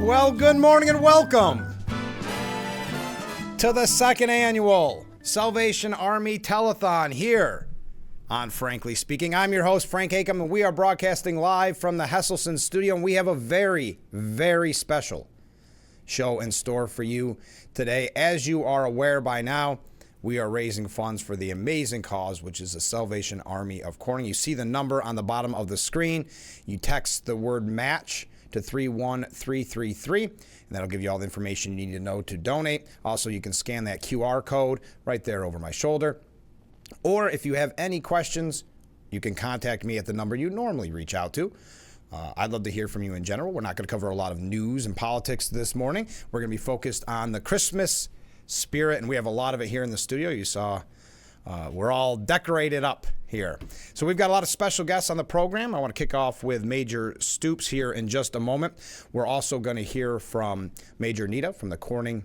Well, good morning and welcome to the second annual Salvation Army Telethon here on Frankly Speaking. I'm your host, Frank Acom, and we are broadcasting live from the Hesselson studio, and we have a very, very special show in store for you today. As you are aware by now, we are raising funds for the amazing cause, which is the Salvation Army of Corning. You see the number on the bottom of the screen. You text the word MATCH to 31333, and that'll give you all the information you need to know to donate. Also, you can scan that QR code right there over my shoulder. Or if you have any questions, you can contact me at the number you normally reach out to. I'd love to hear from you in general. We're not going to cover a lot of news and politics this morning. We're going to be focused on the Christmas spirit, and we have a lot of it here in the studio. You saw we're all decorated up here. So we've got a lot of special guests on the program. I want to kick off with Major Stoops here in just a moment. We're also going to hear from Major Nita from the Corning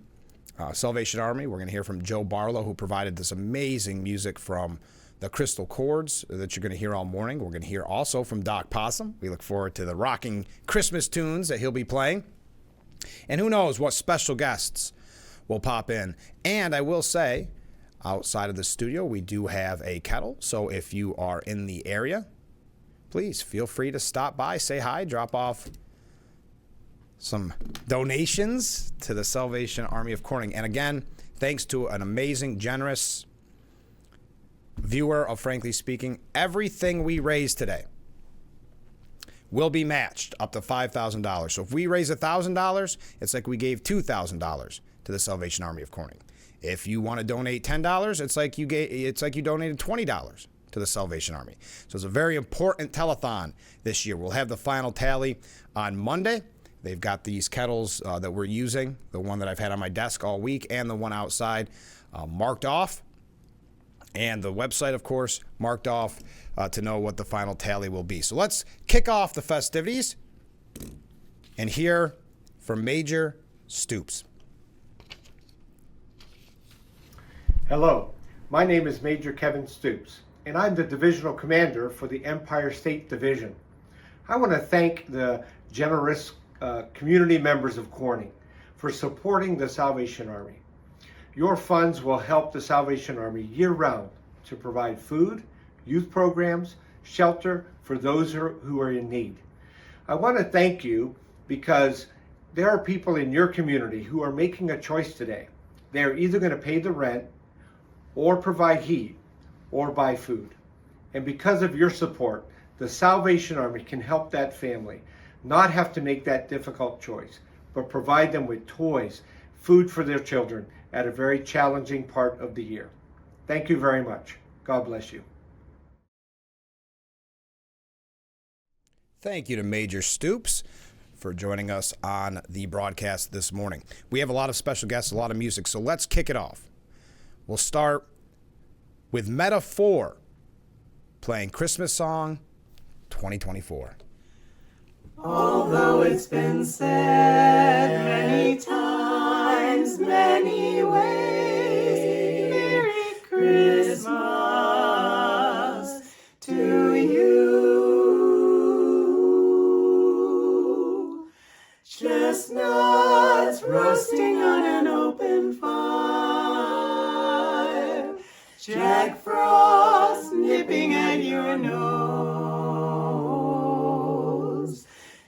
Salvation Army. We're going to hear from Joe Barlow, who provided this amazing music from the Crystal Chords that you're going to hear all morning. We're going to hear also from Doc Possum. We look forward to the rocking Christmas tunes that he'll be playing. And who knows what special guests will pop in. And I will say, outside of the studio, we do have a kettle. So if you are in the area, please feel free to stop by, say hi, drop off some donations to the Salvation Army of Corning. And again, thanks to an amazing, generous viewer of Frankly Speaking, everything we raise today will be matched up to $5,000. So if we raise $1,000, it's like we gave $2,000 to the Salvation Army of Corning. If you want to donate $10, it's like you donated $20 to the Salvation Army. So it's a very important telethon this year. We'll have the final tally on Monday. They've got these kettles that we're using, the one that I've had on my desk all week and the one outside marked off. And the website, of course, marked off to know what the final tally will be. So let's kick off the festivities and hear from Major Stoops. Hello, my name is Major Kevin Stoops, and I'm the Divisional Commander for the Empire State Division. I want to thank the generous community members of Corning for supporting the Salvation Army. Your funds will help the Salvation Army year-round to provide food, youth programs, shelter for those who are in need. I want to thank you because there are people in your community who are making a choice today. They are either going to pay the rent or provide heat or buy food. And because of your support, the Salvation Army can help that family not have to make that difficult choice, but provide them with toys, food for their children at a very challenging part of the year. Thank you very much. God bless you. Thank you to Major Stoops for joining us on the broadcast this morning. We have a lot of special guests, a lot of music, so let's kick it off. We'll start with Meta4 playing Christmas Song 2024. Although it's been said many times, many ways, Merry Christmas to you. Chestnuts roasting on an open fire, Jack Frost nipping at your nose,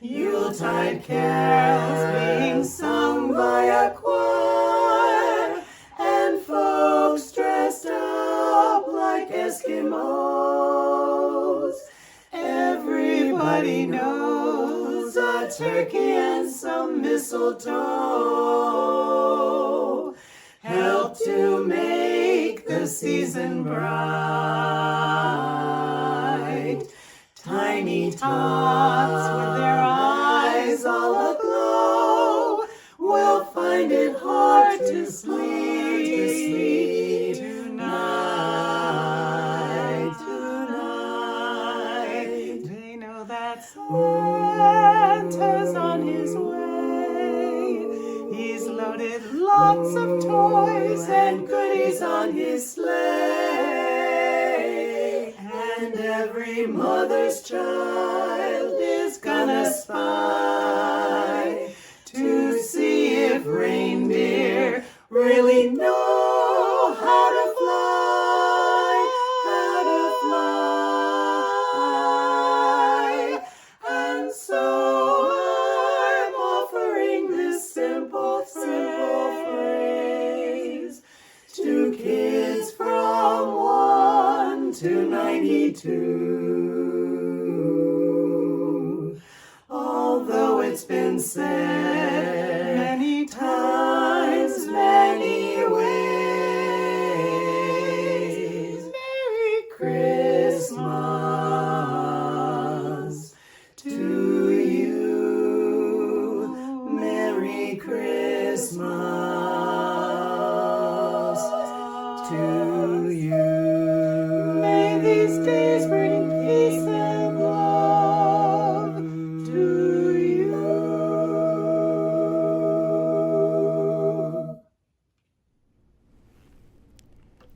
Yuletide carols being sung by a choir, and folks dressed up like Eskimos. Everybody knows a turkey and some mistletoe help to make the season bright. Tiny tots with their eyes all aglow will find it hard to sleep tonight. They know that Santa's on his way. He's loaded lots of toys and goodies on his sleigh, and every mother's child is gonna spy to me too. Although it's been said many times, many ways, Merry Christmas to you. Merry Christmas to you. May these days bring peace and love to you.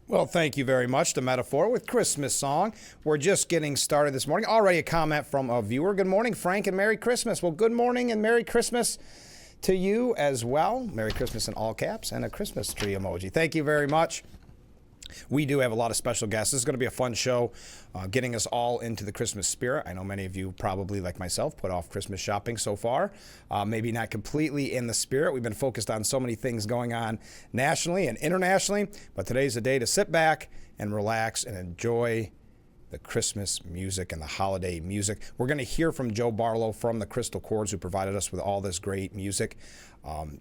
Well, thank you very much. The Metaphor with Christmas Song. We're just getting started this morning. Already a comment from a viewer. Good morning, Frank, and Merry Christmas. Well, good morning and Merry Christmas to you as well. Merry Christmas in all caps and a Christmas tree emoji. Thank you very much. We do have a lot of special guests. This is going to be a fun show, getting us all into the Christmas spirit. I know many of you probably, like myself, put off Christmas shopping so far. Maybe not completely in the spirit. We've been focused on so many things going on nationally and internationally, but today's a day to sit back and relax and enjoy the Christmas music and the holiday music. We're going to hear from Joe Barlow from the Crystal Chords, who provided us with all this great music.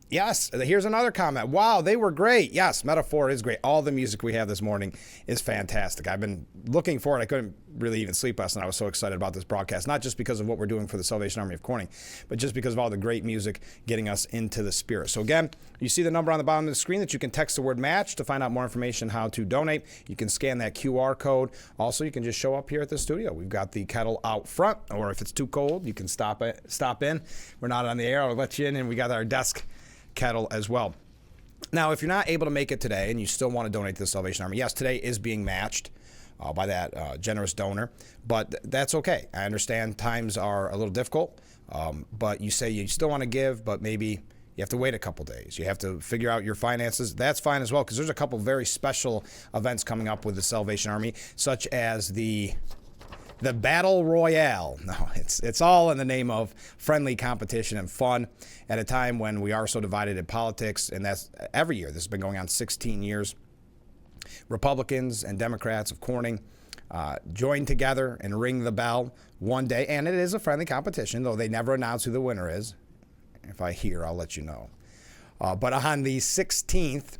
Yes, here's another comment. Wow, they were great. Yes, Metaphor is great. All the music we have this morning is fantastic. I've been looking for it. I couldn't really even sleep last night. I was so excited about this broadcast, not just because of what we're doing for the Salvation Army of Corning, but just because of all the great music getting us into the spirit. So again, you see the number on the bottom of the screen that you can text the word match to find out more information how to donate. You can scan that QR code. Also, you can just show up here at the studio. We've got the kettle out front, or if it's too cold, you can stop in. We're not on the air. I'll let you in, and we got our desk kettle as well. Now, if you're not able to make it today and you still want to donate to the Salvation Army, yes, today is being matched by that generous donor, but that's okay. I understand times are a little difficult, but you say you still want to give, but maybe you have to wait a couple days. You have to figure out your finances. That's fine as well, because there's a couple very special events coming up with the Salvation Army, such as the Battle Royale. No, it's all in the name of friendly competition and fun at a time when we are so divided in politics, and that's every year. This has been going on 16 years. Republicans and Democrats of Corning join together and ring the bell one day, and it is a friendly competition, though they never announce who the winner is. If I hear, I'll let you know. But on the 16th,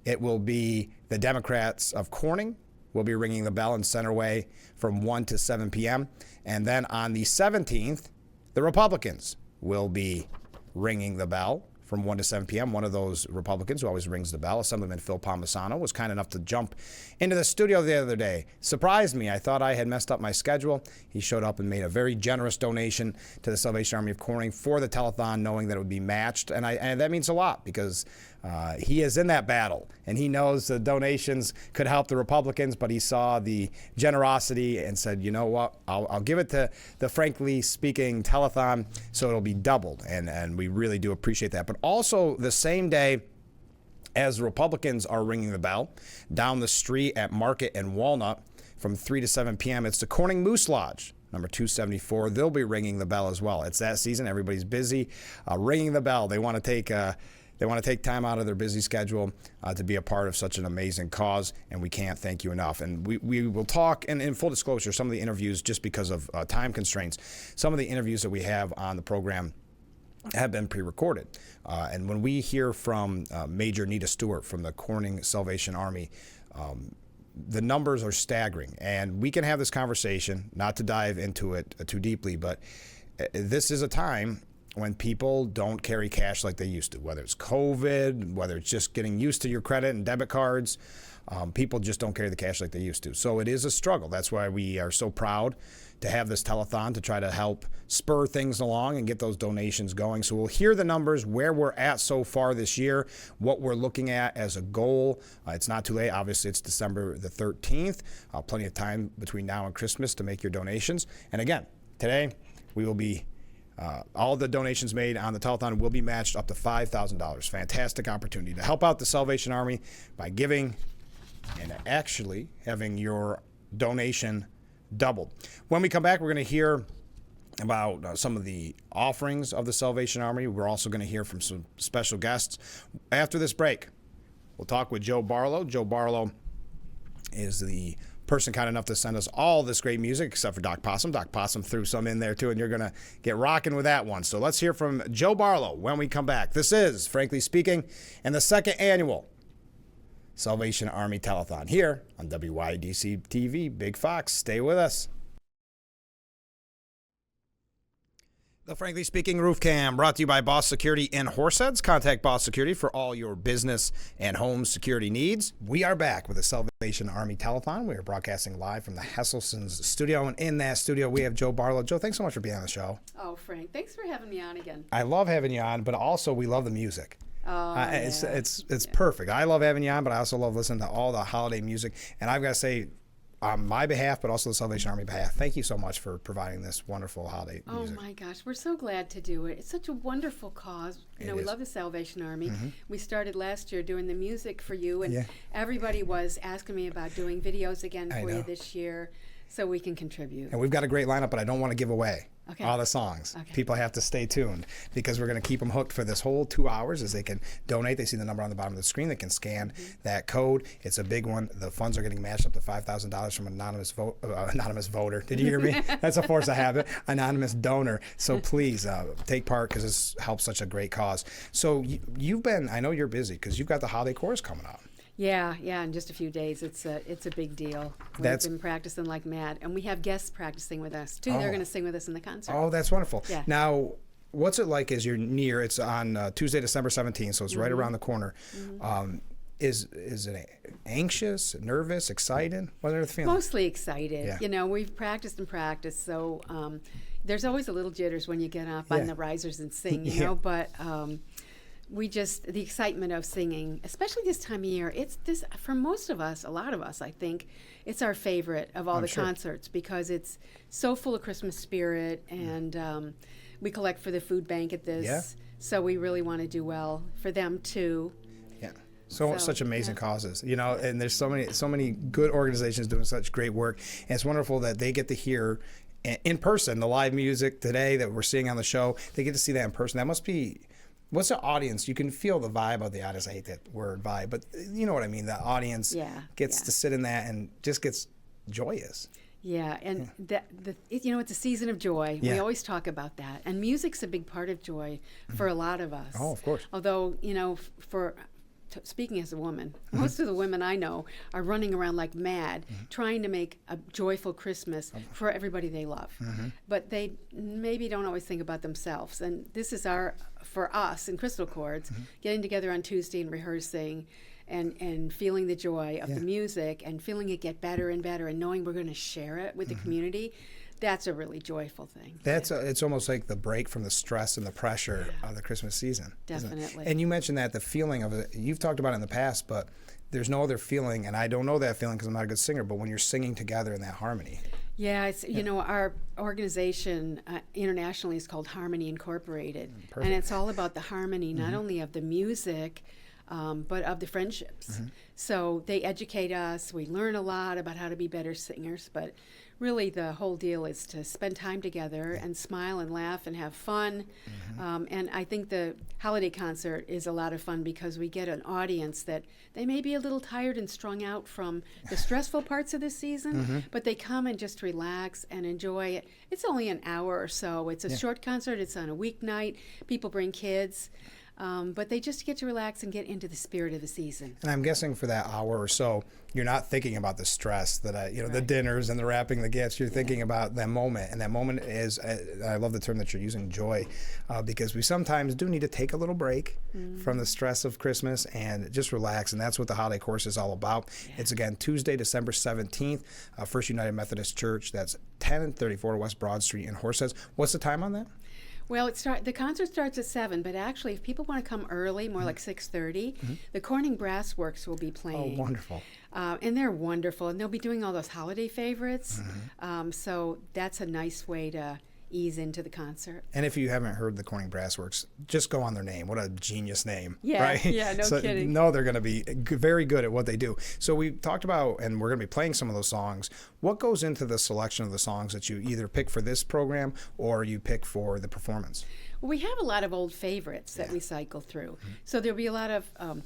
it will be the Democrats of Corning will be ringing the bell in Centerway from 1 to 7 p.m. And then on the 17th, the Republicans will be ringing the bell from 1 to 7 p.m. One of those Republicans who always rings the bell, Assemblyman Phil Palmisano, was kind enough to jump into the studio the other day. Surprised me. I thought I had messed up my schedule. He showed up and made a very generous donation to the Salvation Army of Corning for the telethon, knowing that it would be matched. And that means a lot, because he is in that battle, and he knows the donations could help the Republicans, but he saw the generosity and said, you know what, I'll give it to the Frankly Speaking telethon, so it'll be doubled, and we really do appreciate that. But also the same day as the Republicans are ringing the bell, down the street at Market and Walnut from 3 to 7 p.m., it's the Corning Moose Lodge, number 274. They'll be ringing the bell as well. It's that season. Everybody's busy ringing the bell. They want to take time out of their busy schedule to be a part of such an amazing cause, and we can't thank you enough. And we will talk, and in full disclosure, some of the interviews, just because of time constraints, some of the interviews that we have on the program have been pre-recorded. And when we hear from Major Nita Stewart from the Corning Salvation Army, the numbers are staggering. And we can have this conversation, not to dive into it too deeply, but this is a time when people don't carry cash like they used to, whether it's COVID, whether it's just getting used to your credit and debit cards. People just don't carry the cash like they used to. So it is a struggle. That's why we are so proud to have this telethon to try to help spur things along and get those donations going. So we'll hear the numbers, where we're at so far this year, what we're looking at as a goal. It's not too late. Obviously, it's December the 13th. Plenty of time between now and Christmas to make your donations. And again, today we will be all the donations made on the telethon will be matched up to $5,000. Fantastic opportunity to help out the Salvation Army by giving and actually having your donation doubled. When we come back, we're going to hear about some of the offerings of the Salvation Army. We're also going to hear from some special guests. After this break, we'll talk with Joe Barlow. Joe Barlow is the person kind enough to send us all this great music, except for Doc Possum. Doc Possum threw some in there too, and you're going to get rocking with that one. So let's hear from Joe Barlow when we come back. This is, frankly speaking, and the second annual Salvation Army Telethon here on WYDC TV. Big Fox, stay with us. The Frankly Speaking Roof Cam brought to you by Boss Security in Horseheads. Contact Boss Security for all your business and home security needs. We are back with the Salvation Army Telethon. We are broadcasting live from the Hesselson's studio, and in that studio we have Joe Barlow. Joe, thanks so much for being on the show. Oh, Frank, thanks for having me on again. I love having you on, but also we love the music. Oh, It's perfect. I love having you on, but I also love listening to all the holiday music. And I've got to say, on my behalf, but also the Salvation Army behalf, thank you so much for providing this wonderful holiday music. Oh my gosh, we're so glad to do it. It's such a wonderful cause. You know, we love the Salvation Army. We started last year doing the music for you, and everybody was asking me about doing videos again for you this year so we can contribute. And we've got a great lineup, but I don't want to give away all the songs. Okay. People have to stay tuned because we're going to keep them hooked for this whole 2 hours as they can donate. They see the number on the bottom of the screen. They can scan that code. It's a big one. The funds are getting matched up to $5,000 from an anonymous voter. Did you hear me? That's a force of habit. Anonymous donor. So please take part because this helps such a great cause. So you've been, I know you're busy because you've got the holiday chorus coming up. Yeah, in just a few days. It's a big deal. We've been practicing like mad, and we have guests practicing with us too. They're going to sing with us in the concert. Oh, that's wonderful. Yeah. Now, what's it like as you're near? It's on Tuesday, December 17th, so it's right around the corner. Is it anxious, nervous, excited? What are the feelings? Mostly excited. Yeah. You know, we've practiced and practiced, so there's always a little jitters when you get up on the risers and sing, you know, but the excitement of singing, especially this time of year, it's this, for most of us, a lot of us, I think, it's our favorite of all the concerts because it's so full of Christmas spirit, and we collect for the food bank at this, so we really want to do well for them too. Yeah. So such amazing causes, you know, and there's so many good organizations doing such great work, and it's wonderful that they get to hear in person the live music today that we're seeing on the show. They get to see that in person. That must be. What's the audience? You can feel the vibe of the audience. I hate that word vibe, but you know what I mean. The audience gets to sit in that and just gets joyous. Yeah, and it's a season of joy. We always talk about that, and music's a big part of joy for a lot of us. Oh, of course. Although, you know, speaking as a woman, most of the women I know are running around like mad, trying to make a joyful Christmas for everybody they love. But they maybe don't always think about themselves. And this is for us in Crystal Chords, getting together on Tuesday and rehearsing and feeling the joy of the music and feeling it get better and better and knowing we're going to share it with the community. That's a really joyful thing. It's almost like the break from the stress and the pressure of the Christmas season. Definitely. And you mentioned that the feeling of it, you've talked about it in the past, but there's no other feeling, and I don't know that feeling because I'm not a good singer, but when you're singing together in that harmony. Yeah, you know, our organization internationally is called Harmony Incorporated. Perfect. And it's all about the harmony, not only of the music, but of the friendships. So they educate us, we learn a lot about how to be better singers, but really the whole deal is to spend time together and smile and laugh and have fun. And I think the holiday concert is a lot of fun because we get an audience that they may be a little tired and strung out from the stressful parts of the season, but they come and just relax and enjoy it. It's only an hour or so. It's a short concert. It's on a weeknight. People bring kids. But they just get to relax and get into the spirit of the season. And I'm guessing for that hour or so, you're not thinking about the stress that the dinners and the wrapping the gifts. You're thinking about that moment, and that moment is. I love the term that you're using, joy, because we sometimes do need to take a little break from the stress of Christmas and just relax. And that's what the holiday course is all about. It's again Tuesday, December 17th, First United Methodist Church. That's 1034 West Broad Street in Horseheads. What's the time on that? Well, the concert starts at 7, but actually, if people want to come early, more like 6:30, the Corning Brass Works will be playing. Oh, wonderful. And they're wonderful, and they'll be doing all those holiday favorites. So that's a nice way to ease into the concert. And if you haven't heard the Corning Brass Works, just go on their name. What a genius name, yeah, right? Yeah, no kidding. No, they're going to be very good at what they do. So we talked about, and we're going to be playing some of those songs. What goes into the selection of the songs that you either pick for this program or you pick for the performance? Well, we have a lot of old favorites that we cycle through. So there'll be a lot of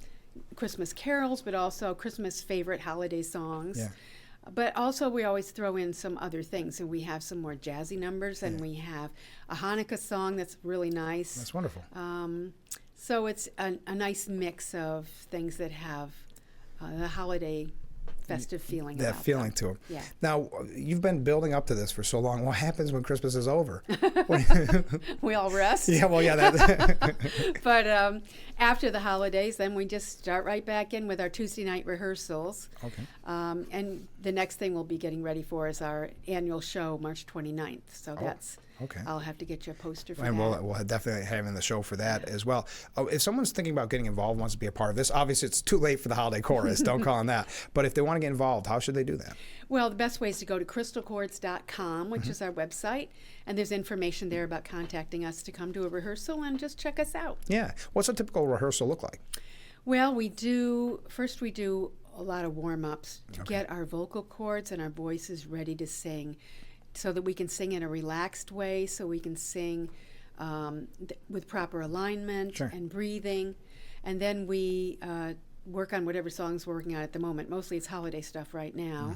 Christmas carols, but also Christmas favorite holiday songs. But also, we always throw in some other things, and we have some more jazzy numbers, and we have a Hanukkah song that's really nice. That's wonderful. So it's a nice mix of things that have the holiday festive feeling. That about feeling them. to them. Yeah. Now, you've been building up to this for so long. What happens when Christmas is over? We all rest. Yeah, well, yeah. That, But after the holidays, then we just start right back in with our Tuesday night rehearsals. okay. And the next thing we'll be getting ready for is our annual show, March 29th. So that's, okay. I'll have to get you a poster for And that. we'll definitely have in the show for that as well. Oh, if someone's thinking about getting involved, wants to be a part of this, obviously it's too late for the holiday chorus. Don't call on that. But if they want to get involved, how should they do that? Well, the best way is to go to crystalchords.com, which is our website, and there's information there about contacting us to come to a rehearsal and just check us out. Yeah. What's a typical rehearsal look like? Well, we do a lot of warm-ups to get our vocal cords and our voices ready to sing so that we can sing in a relaxed way, so we can sing with proper alignment and breathing. And then we work on whatever songs we're working on at the moment. Mostly it's holiday stuff right now.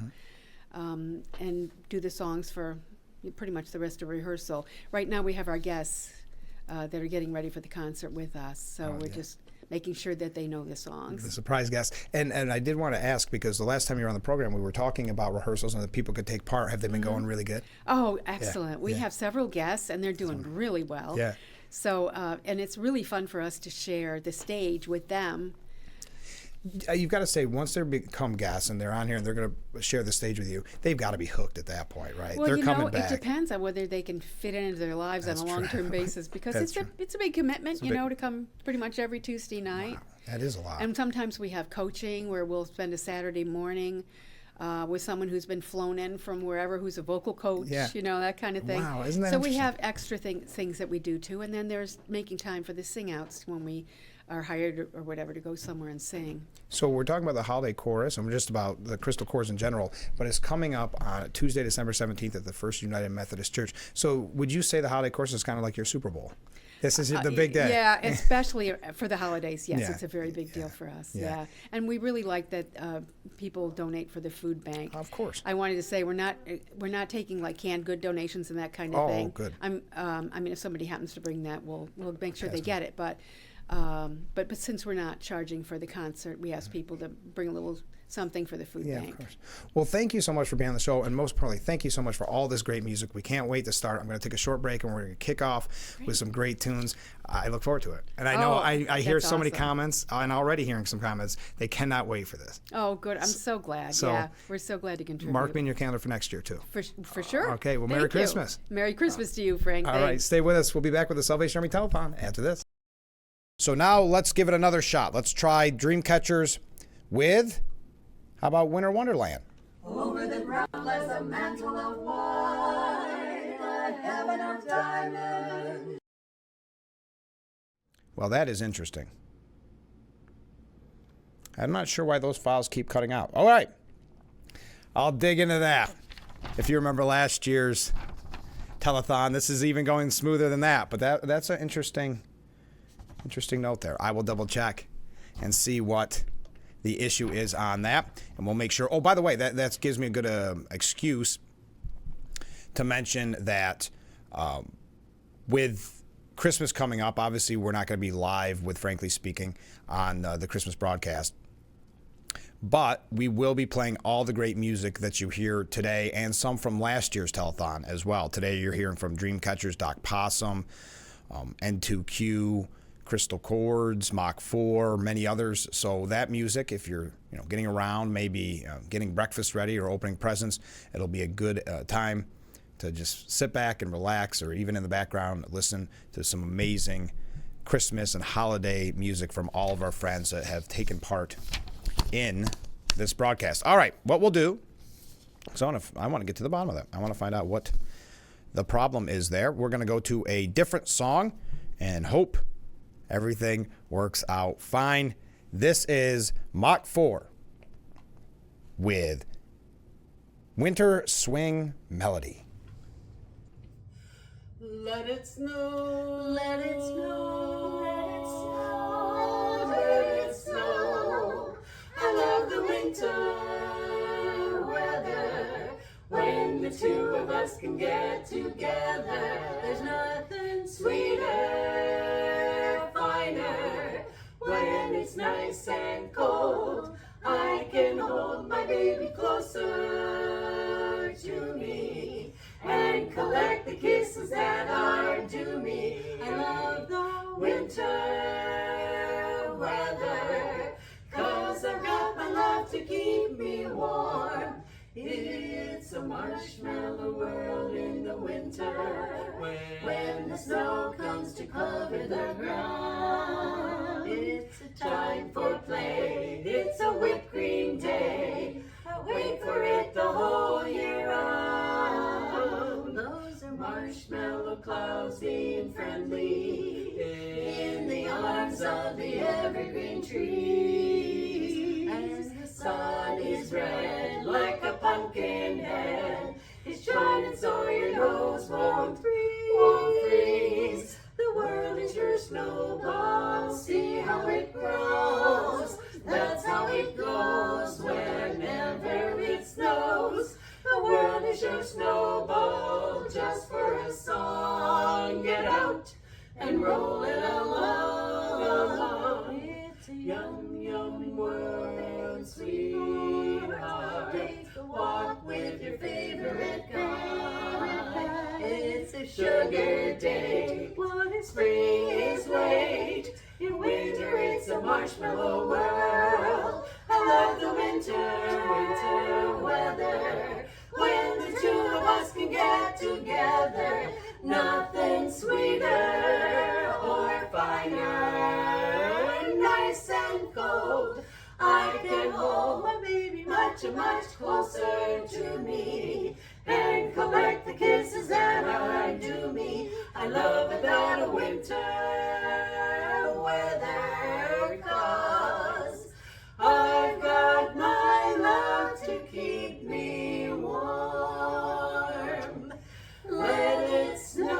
And do the songs for pretty much the rest of rehearsal. Right now we have our guests that are getting ready for the concert with us. So we're just making sure that they know the songs. The surprise guest. And I did want to ask, because the last time you were on the program, we were talking about rehearsals and that people could take part. Have they been going really good? Oh, excellent. We yeah. have several guests, and they're doing really well. Yeah. So, and it's really fun for us to share the stage with them. You've got to say, once they become guests and they're on here and they're going to share the stage with you, they've got to be hooked at that point, right? Well, they're coming it back. depends on whether they can fit it into their lives That's on a true. long-term basis, because That's it's a big commitment, a big- to come pretty much every Tuesday night. Wow, that is a lot. And sometimes we have coaching where we'll spend a Saturday morning with someone who's been flown in from wherever, who's a vocal coach, Yeah. that kind of thing. Wow, isn't that So we interesting? have extra things that we do too, and then there's making time for the sing-outs when we are hired or whatever to go somewhere and sing. So we're talking about the holiday chorus, and we're just about the Crystal Chorus in general, but it's coming up on Tuesday, December 17th at the First United Methodist Church. So would you say the holiday chorus is kind of like your Super Bowl? This is the big day. Yeah, especially for the holidays. Yes, Yeah. it's a very big deal for us. Yeah. Yeah, and we really like that people donate for the food bank. Of course. I wanted to say we're not taking like canned good donations and that kind of Oh, thing. good. I mean, if somebody happens to bring that, we'll make sure they get it. But since we're not charging for the concert, we ask people to bring a little something for the food Yeah, bank. of course. Well, thank you so much for being on the show, and most importantly, thank you so much for all this great music. We can't wait to start. I'm going to take a short break, and we're going to kick off with some great tunes. I look forward to it. And I know I hear that's so many awesome. comments, and already hearing some comments. They cannot wait for this. Oh, good. I'm so glad. So, yeah, we're so glad to contribute. Mark me in your calendar for next year, too. For sure. Okay, well, Merry Thank you. Christmas. Merry Christmas to you, Frank. All right, Thanks. stay with us. We'll be back with the Salvation Army Telethon after this. So now let's give it another shot. Let's try Dreamcatchers with, how about Winter Wonderland? Over the ground lies a mantle of white, a heaven of diamonds. Well, that is interesting. I'm not sure why those files keep cutting out. All right. I'll dig into that. If you remember last year's telethon, this is even going smoother than that. But that's an interesting note there. I will double check and see what the issue is on that. And we'll make sure. Oh, by the way, that gives me a good excuse to mention that with Christmas coming up, obviously we're not going to be live with Frankly Speaking on the Christmas broadcast. But we will be playing all the great music that you hear today and some from last year's telethon as well. Today you're hearing from Dreamcatchers, Doc Possum, N2Q, Crystal Chords, Mach 4, many others. So that music, if you're getting around, maybe getting breakfast ready or opening presents, it'll be a good time to just sit back and relax, or even in the background listen to some amazing Christmas and holiday music from all of our friends that have taken part in this broadcast. All right, what we'll do, so I want to get to the bottom of that. I want to find out what the problem is there. We're going to go to a different song and hope everything works out fine. This is Mach 4 with Winter Swing Melody. Let it snow, let it snow, let it snow, let it snow. I love the winter weather. two of us can get together. There's nothing sweeter, finer, when it's nice and cold. I can hold my baby closer to me and collect the kisses that are due me. I love the winter weather, 'cause I've got my love to keep me warm. It's a marshmallow world in the winter, when the snow comes to cover the ground. It's a time for play, it's a whipped cream day. I wait for it the whole year round. Those are marshmallow clouds being friendly in the arms of the evergreen trees. As the sun is red like a pumpkin head, it's shining so your nose won't freeze. The world is your snowball, see how it grows. That's how it goes whenever it snows. The world is your snowball, just for a song. Get out and roll it along. It's a yum yum world, sweetheart. Take a walk with your favorite guy. It's a sugar day, what if spring is late? In winter it's a marshmallow world. I love the winter weather, when the two of us can get together. Nothing sweeter or finer, nice and cold. I can hold my baby much, much closer to me and collect the kisses that are due me. I love it that a winter weather, 'cause I've got my love to keep me warm. Let it snow.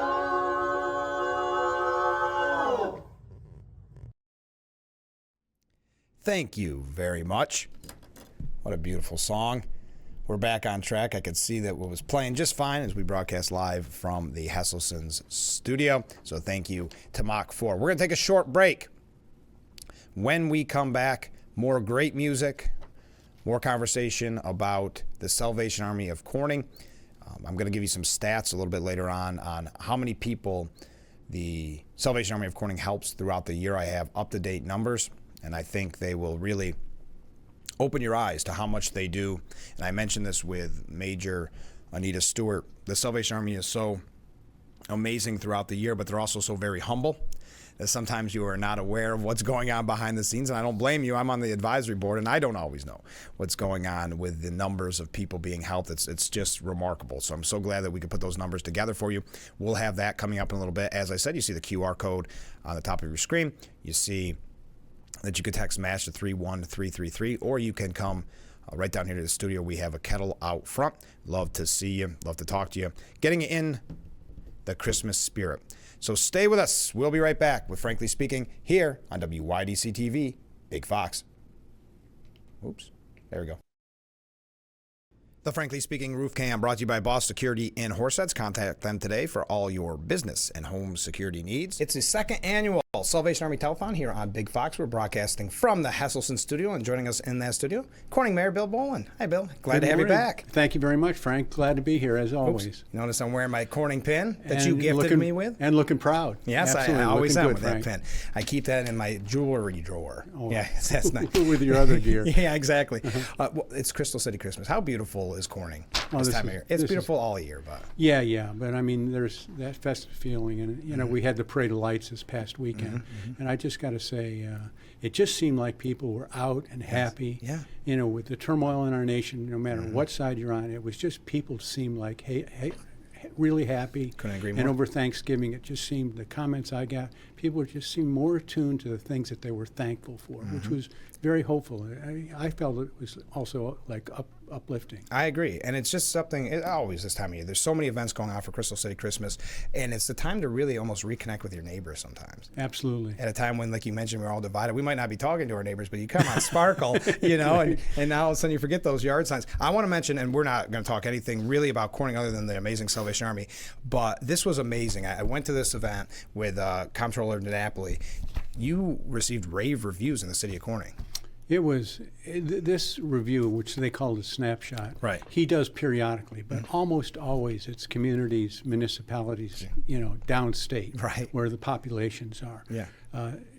Thank you very much. What a beautiful song. We're back on track. I could see that what was playing just fine as we broadcast live from the Hesselson's studio. So thank you to Mach 4. We're going to take a short break. When we come back, more great music, more conversation about the Salvation Army of Corning. I'm going to give you some stats a little bit later on how many people the Salvation Army of Corning helps throughout the year. I have up-to-date numbers, and I think they will really open your eyes to how much they do. And I mentioned this with Major Anita Stewart. The Salvation Army is so amazing throughout the year, but they're also so very humble that sometimes you are not aware of what's going on behind the scenes. And I don't blame you. I'm on the advisory board, and I don't always know what's going on with the numbers of people being helped. It's just remarkable. So I'm so glad that we could put those numbers together for you. We'll have that coming up in a little bit. As I said, you see the QR code on the top of your screen. You see that you could text MASH to 31333, or you can come right down here to the studio. We have a kettle out front. Love to see you. Love to talk to you. Getting in the Christmas spirit. So stay with us. We'll be right back with Frankly Speaking here on WYDC TV, Big Fox. Oops. There we go. The Frankly Speaking Roof Cam brought to you by Boss Security in Horseheads. Contact them today for all your business and home security needs. It's the second annual Salvation Army Telethon here on Big Fox. We're broadcasting from the Hesselson studio, and joining us in that studio, Corning Mayor Bill Bolin. Hi, Bill. Glad to have you back. Thank you very much, Frank. Glad to be here, as always. Oops. Notice I'm wearing my Corning pin that you gifted me with. And looking proud. Yes, I always am with that pin. I keep that in my jewelry drawer. Oh, yeah, that's nice. With your other gear. Yeah, exactly. Well, it's Crystal City Christmas. How beautiful is Corning this time of year? It's beautiful all year, but yeah. But I mean, there's that festive feeling, and we had the Parade of Lights this past weekend, and I just got to say, it just seemed like people were out and happy. Yeah. With the turmoil in our nation, no matter what side you're on, it was just people seemed like really happy. Couldn't agree more. And over Thanksgiving, it just seemed, the comments I got, people just seemed more attuned to the things that they were thankful for, which was very hopeful. I felt it was also like uplifting. I agree. And it's just something, always this time of year, there's so many events going on for Crystal City Christmas, and it's the time to really almost reconnect with your neighbors sometimes. Absolutely. At a time when, like you mentioned, we're all divided. We might not be talking to our neighbors, but you come on Sparkle, you know, and now all of a sudden you forget those yard signs. I want to mention, and we're not going to talk anything really about Corning other than the amazing Salvation Army, but this was amazing. I went to this event with Comptroller DiNapoli. You received rave reviews in the city of Corning. It was this review, which they called a snapshot. Right. He does periodically, but almost always it's communities, municipalities, you know, downstate, Right. where the populations are. Yeah.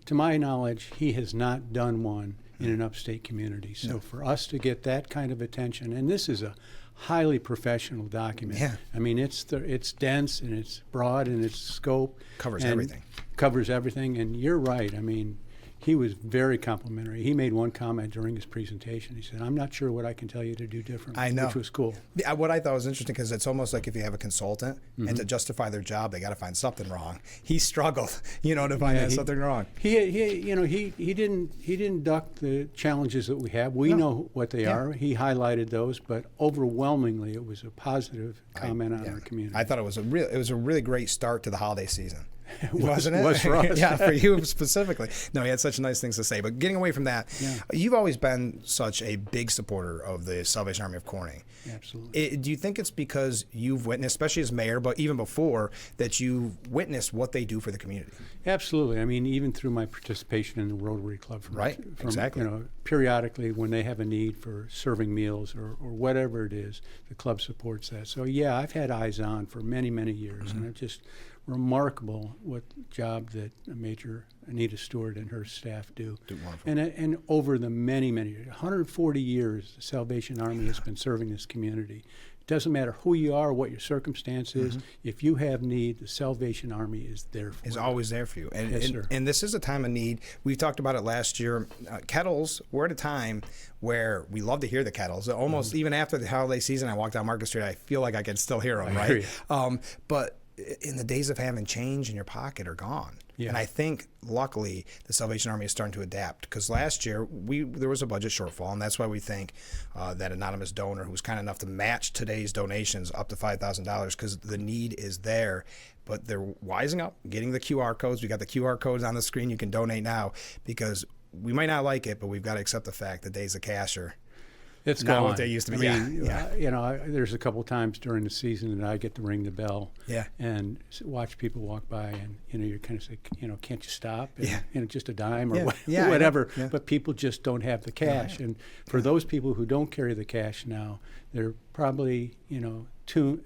To my knowledge, he has not done one in an upstate community. So for us to get that kind of attention, and this is a highly professional document. Yeah. I mean, it's dense and it's broad in its scope. Covers and everything. Covers everything, and you're right. I mean, he was very complimentary. He made one comment during his presentation. He said, "I'm not sure what I can tell you to do differently," I know. which was cool. Yeah, what I thought was interesting, because it's almost like if you have a consultant and to justify their job, they got to find something wrong. He struggled, you know, to find something wrong. He didn't duck the challenges that we have. We know what they are. He highlighted those, but overwhelmingly, it was a positive comment on our community. I thought it was a really great start to the holiday season. Wasn't it? Was for us. Yeah, for you specifically. No, he had such nice things to say. But getting away from that, you've always been such a big supporter of the Salvation Army of Corning. Absolutely. Do you think it's because you've witnessed, especially as mayor, but even before, that you've witnessed what they do for the community? Absolutely. I mean, even through my participation in the Rotary Club. Exactly. You know, periodically when they have a need for serving meals or whatever it is, the club supports that. So, yeah, I've had eyes on for many, many years, and it's just remarkable what job that Major Anita Stewart and her staff do. And over the many, many years, 140 years, the Salvation Army has been serving this community. It doesn't matter who you are, what your circumstance is. If you have need, the Salvation Army is there for you. Is always there for you. And, Yes, sir. And this is a time of need. We talked about it last year. Kettles, we're at a time where we love to hear the kettles. Almost even after the holiday season, I walk down Market Street, I feel like I can still hear them, I hear right? you. But in the days of having change in your pocket are gone. Yeah. And I think, luckily, the Salvation Army is starting to adapt, because last year there was a budget shortfall, and that's why we think that anonymous donor who was kind enough to match today's donations up to $5,000, because the need is there. But they're wising up, getting the QR codes. We got the QR codes on the screen. You can donate now, because we might not like it, but we've got to accept the fact that days of cash are It's not gone. what they used to be. I mean, Yeah. you know, there's a couple times during the season that I get to ring the bell and watch people walk by, and you know, you're kind of say, you know, can't you stop? And, you know, just a dime or whatever. Yeah. But people just don't have the cash, and for those people who don't carry the cash now, they're probably, you know,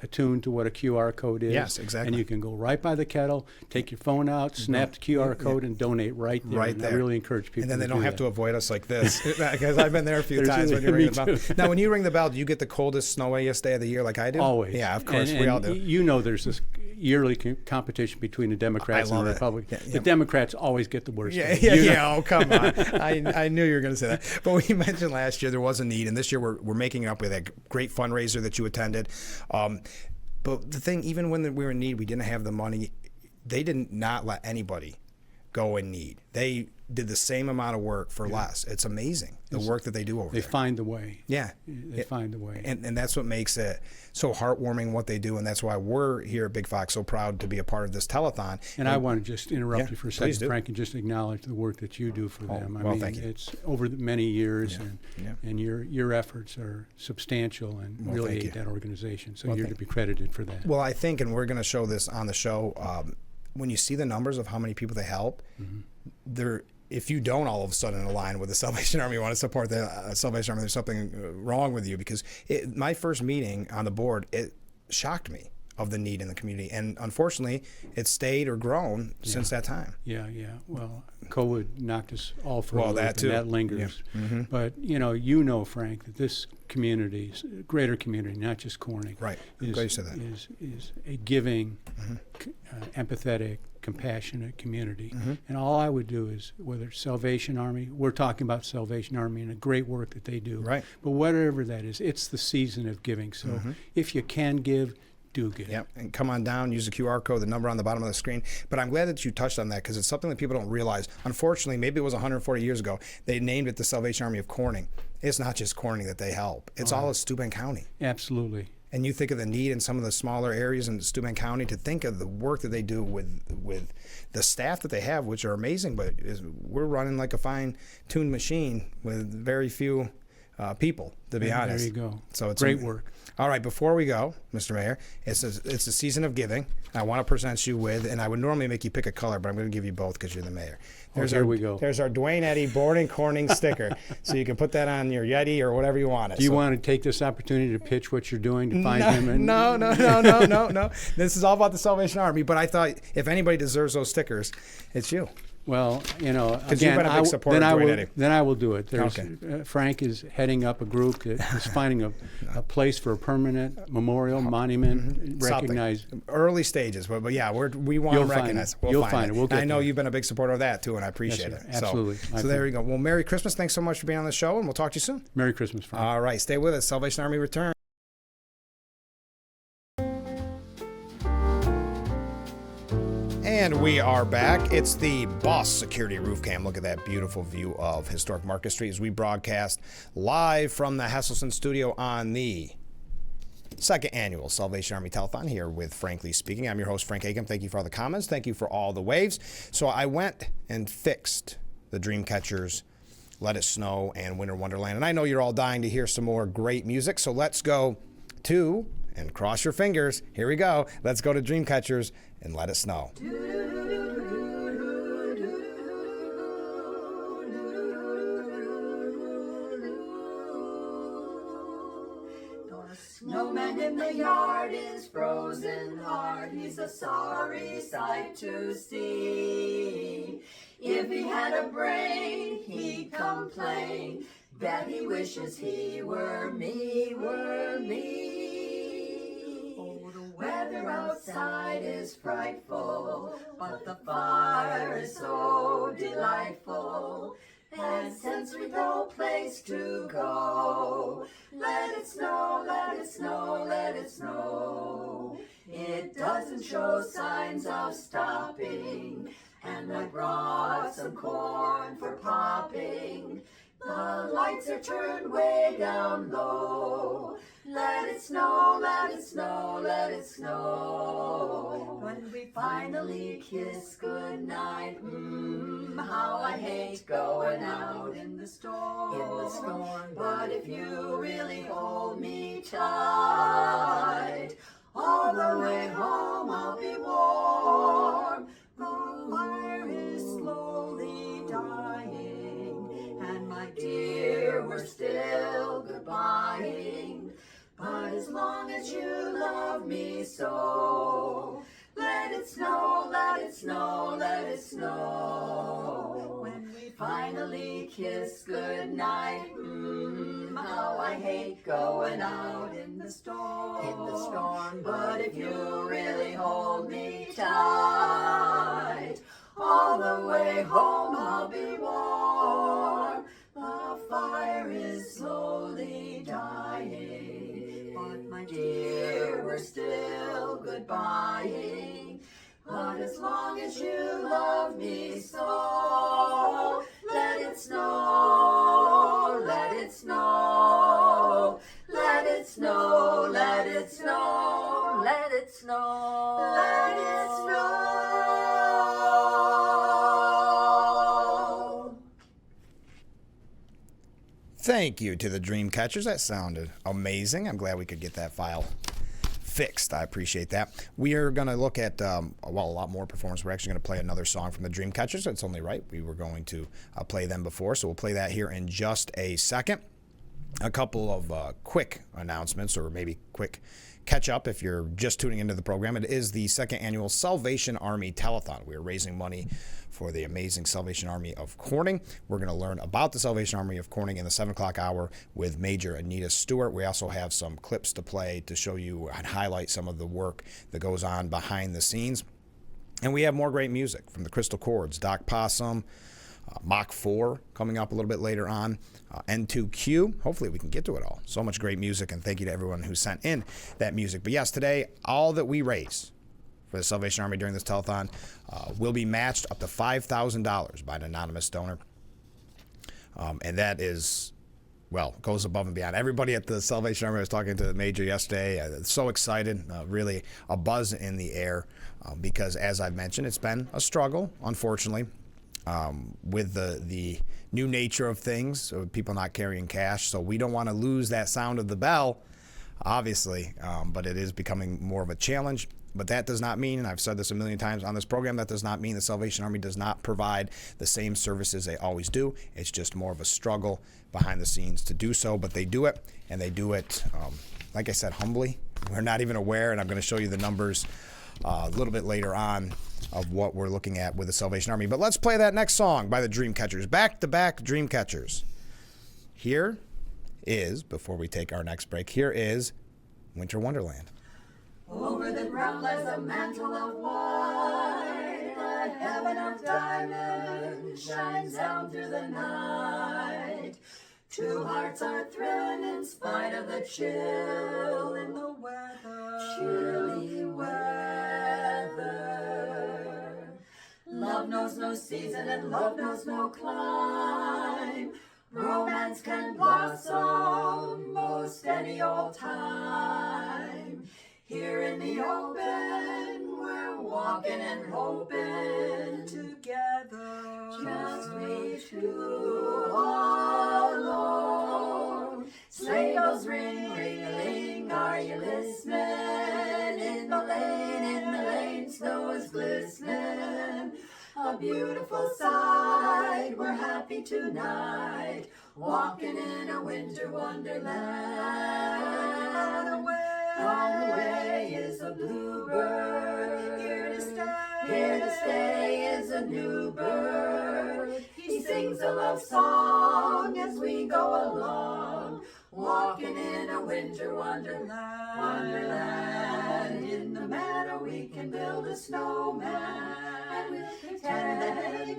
attuned to what a QR code is. Yes, exactly. And you can go right by the kettle, take your phone out, snap the QR code, and donate right there. Right and there. I really encourage people. And then they to don't do have that. to avoid us like this, because I've been there a few There's- times when you me ring the bell. too. Now, when you ring the bell, do you get the coldest, snowiest day of the year like I do? Always. Yeah, of course, And we all do. You know, there's this yearly competition between the Democrats and love the it. Republicans. Yeah. The Democrats always get the worst. Yeah, of it. You know? Oh, come on. I knew you were going to say that. But we mentioned last year there was a need, and this year we're making it up with a great fundraiser that you attended. But the thing, even when we were in need, we didn't have the money. They did not let anybody go in need. They did the same amount of work for less. It's amazing, the work that they do over They there. find the way. Yeah. They find the way. And that's what makes it so heartwarming what they do, and that's why we're here at Big Fox so proud to be a part of this telethon. And I want to just interrupt you for a please second, do. Frank, and just acknowledge the work that you do for them. I well, mean, thank you. it's over the many years, Yeah. and your efforts are substantial and really thank aid you. that organization. So Well, you're thank to be credited for that. Well, I think, and we're going to show this on the show, when you see the numbers of how many people they help, if you don't all of a sudden align with the Salvation Army, you want to support the Salvation Army, there's something wrong with you, because my first meeting on the board, it shocked me of the need in the community. And unfortunately, it's stayed or grown since that time. Yeah. Well, COVID knocked us all for Well, a loop, that too. and that lingers. Yeah. But you know, Frank, that this community, greater community, not just Corning, Right. is, Glad you said that. is a giving, empathetic, compassionate community. And all I would do is, whether it's Salvation Army, we're talking about Salvation Army and the great work that they do. Right. But whatever that is, it's the season of giving. So if you can give, do get. Yep, and come on down, use the QR code, the number on the bottom of the screen. But I'm glad that you touched on that because it's something that people don't realize. Unfortunately, maybe it was 140 years ago, they named it the Salvation Army of Corning. It's not just Corning that they help. It's all of Steuben County. Absolutely. And you think of the need in some of the smaller areas in Steuben County, to think of the work that they do with the staff that they have, which are amazing, but we're running like a fine-tuned machine with very few people, to be honest. There you go. So it's great work. All right, before we go, Mr. Mayor, it's a season of giving. I want to present you with, and I would normally make you pick a color, but I'm going to give you both because you're the mayor. Here we go. There's our Dwayne Eddy Boarding Corning sticker, so you can put that on your Yeti or whatever you want. Do you want to take this opportunity to pitch what you're doing to find him? No. This is all about the Salvation Army, but I thought if anybody deserves those stickers, it's you. Well, you know, Because again, you've been a big supporter of Dwayne Eddy. then I will do it. Okay. Frank is heading up a group that is finding a place for a permanent memorial, monument, recognized. Something. Early stages, but yeah, we want to recognize. You'll find it. We'll get I know there. you've been a big supporter of that too, and I appreciate Yes, it. sir. Absolutely. So there you go. Well, Merry Christmas. Thanks so much for being on the show, and we'll talk to you soon. Merry Christmas, Frank. All right, stay with us. Salvation Army return. And we are back. It's the Boss Security Roof Cam. Look at that beautiful view of historic Market Street as we broadcast live from the Hesselson studio on the second annual Salvation Army Telethon here with Frankly Speaking. I'm your host, Frank Akam. Thank you for all the comments. Thank you for all the waves. So I went and fixed the Dreamcatchers, Let It Snow, and Winter Wonderland. And I know you're all dying to hear some more great music. So let's go to, and cross your fingers, here we go. Let's go to Dreamcatchers and Let It Snow. Snowman in the yard is frozen hard. He's a sorry sight to see. If he had a brain, he'd complain. Bet he wishes he were me, were me. Oh, the weather outside is frightful, but the fire is so delightful. And since we've no place to go, let it snow, let it snow, let it snow. It doesn't show signs of stopping, and I brought some corn for popping. The lights are turned way down low. Let it snow, let it snow, let it snow. When we finally kiss goodnight, how I hate going out in the storm. But if you really hold me tight, all the way home I'll be warm. The fire is slowly dying, and my dear, we're still goodbying. But as long as you love me so, let it snow, let it snow, let it snow. When we finally kiss goodnight, how I hate going out in the storm. But if you really hold me tight, all the way home I'll be warm. The fire is slowly dying, but my dear, we're still goodbying. But as long as you love me so, let it snow, let it snow, let it snow, let it snow, let it snow, let it snow. Thank you to the Dreamcatchers. That sounded amazing. I'm glad we could get that file fixed. I appreciate that. We are going to look at, a lot more performance. We're actually going to play another song from the Dreamcatchers. It's only right. We were going to play them before, so we'll play that here in just a second. A couple of quick announcements, or maybe quick catch up if you're just tuning into the program. It is the second annual Salvation Army Telethon. We are raising money for the amazing Salvation Army of Corning. We're going to learn about the Salvation Army of Corning in the 7 o'clock hour with Major Anita Stewart. We also have some clips to play to show you and highlight some of the work that goes on behind the scenes. And we have more great music from the Crystal Chords, Doc Possum, Mach 4 coming up a little bit later on. N2Q. Hopefully we can get to it all. So much great music, and thank you to everyone who sent in that music. But yes, today, all that we raise for the Salvation Army during this telethon will be matched up to $5,000 by an anonymous donor. And that is, well, goes above and beyond. Everybody at the Salvation Army, I was talking to the Major yesterday, so excited, really a buzz in the air, because as I've mentioned, it's been a struggle, unfortunately, with the new nature of things, so people not carrying cash. So we don't want to lose that sound of the bell, obviously, but it is becoming more of a challenge. But that does not mean, and I've said this a million times on this program, that does not mean the Salvation Army does not provide the same services they always do. It's just more of a struggle behind the scenes to do so, but they do it, and they do it, like I said, humbly. We're not even aware, and I'm going to show you the numbers a little bit later on of what we're looking at with the Salvation Army. But let's play that next song by the Dreamcatchers, back-to-back Dreamcatchers. Here is, before we take our next break, here is Winter Wonderland. Over the ground lies a mantle of white, a heaven of diamonds shines down through the night. Two hearts are thrilling in spite of the chill in the weather, chilly weather. Love knows no season and love knows no clime. Romance can blossom most any old time. Here in the open, we're walking and hoping together, just we two alone. Sleigh bells ring, ring-a-ling, are you listening? In the lane, snow is glistening. A beautiful sight, we're happy tonight, walking in a winter wonderland. On the way is a bluebird, here to stay is a new bird. He sings a love song as we go along, walking in a winter wonderland. In the meadow we can build a snowman, and we'll pretend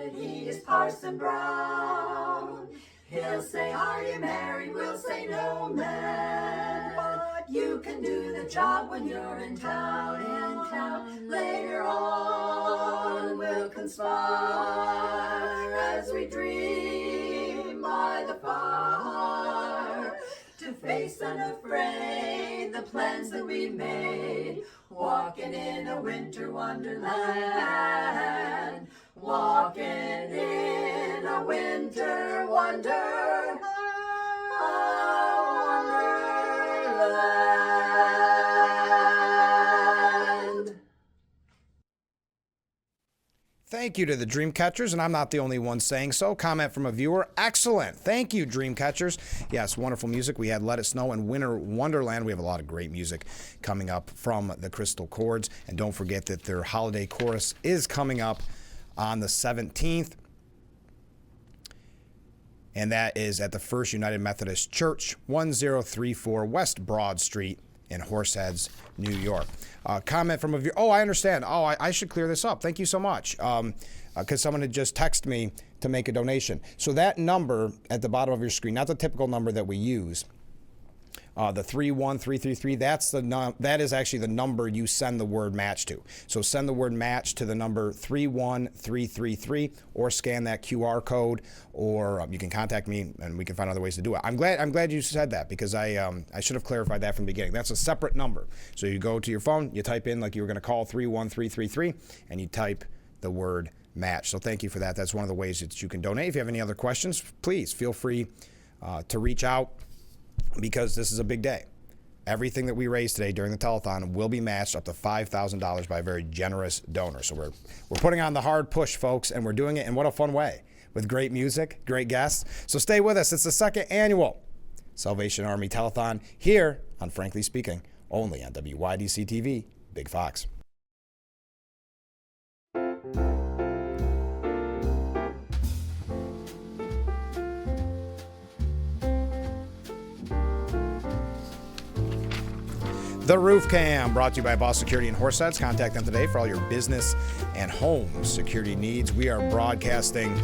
that he is Parson Brown. He'll say, are you married? We'll say, no, man. But you can do the job when you're in town, Later on, we'll conspire as we dream by the fire, to face unafraid the plans that we made, walking in a winter wonderland, walking in a winter wonderland. Thank you to the Dreamcatchers, and I'm not the only one saying so. Comment from a viewer. Excellent. Thank you, Dreamcatchers. Yes, wonderful music. We had Let It Snow and Winter Wonderland. We have a lot of great music coming up from the Crystal Chords. And don't forget that their holiday chorus is coming up on the 17th. And that is at the First United Methodist Church, 1034 West Broad Street in Horseheads, New York. Comment from a viewer. Oh, I understand. Oh, I should clear this up. Thank you so much. Because someone had just texted me to make a donation. So that number at the bottom of your screen, not the typical number that we use, the 31333, that is actually the number you send the word match to. So send the word match to the number 31333, or scan that QR code, or you can contact me and we can find other ways to do it. I'm glad you said that, because I should have clarified that from the beginning. That's a separate number. So you go to your phone, you type in like you were going to call 31333, and you type the word match. So thank you for that. That's one of the ways that you can donate. If you have any other questions, please feel free to reach out, because this is a big day. Everything that we raise today during the telethon will be matched up to $5,000 by a very generous donor. So we're putting on the hard push, folks, and we're doing it in what a fun way, with great music, great guests. So stay with us. It's the second annual Salvation Army Telethon here on Frankly Speaking, only on WYDC TV, Big Fox. The Roof Cam, brought to you by Boss Security in Horseheads. Contact them today for all your business and home security needs. We are broadcasting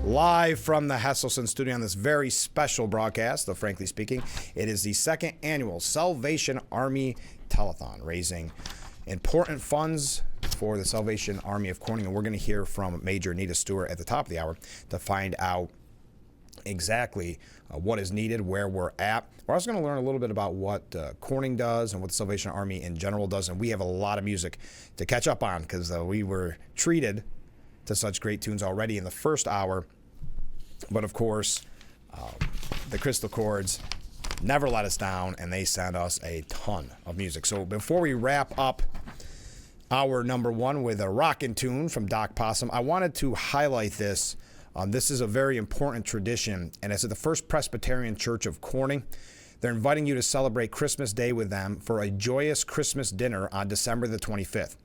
live from the Hesselson studio on this very special broadcast of Frankly Speaking. It is the second annual Salvation Army Telethon, raising important funds for the Salvation Army of Corning. And we're going to hear from Major Anita Stewart at the top of the hour to find out exactly what is needed, where we're at. We're also going to learn a little bit about what Corning does and what the Salvation Army in general does. And we have a lot of music to catch up on because we were treated to such great tunes already in the first hour. But of course, the Crystal Chords never let us down, and they sent us a ton of music. So before we wrap up hour number one with a rockin' tune from Doc Possum, I wanted to highlight this. This is a very important tradition, and it's at the First Presbyterian Church of Corning. They're inviting you to celebrate Christmas Day with them for a joyous Christmas dinner on December the 25th.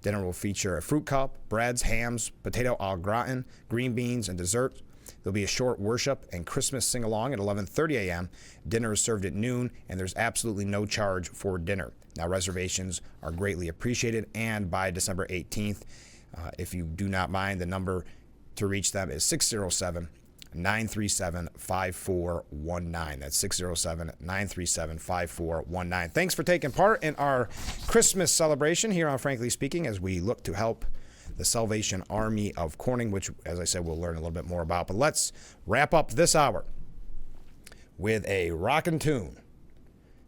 Dinner will feature a fruit cup, breads, hams, potato au gratin, green beans, and dessert. There'll be a short worship and Christmas sing-along at 11:30 a.m. Dinner is served at noon, and there's absolutely no charge for dinner. Now, reservations are greatly appreciated, and by December 18th, if you do not mind, the number to reach them is 607-937-5419. That's 607-937-5419. Thanks for taking part in our Christmas celebration here on Frankly Speaking as we look to help the Salvation Army of Corning, which, as I said, we'll learn a little bit more about. But let's wrap up this hour with a rockin' tune.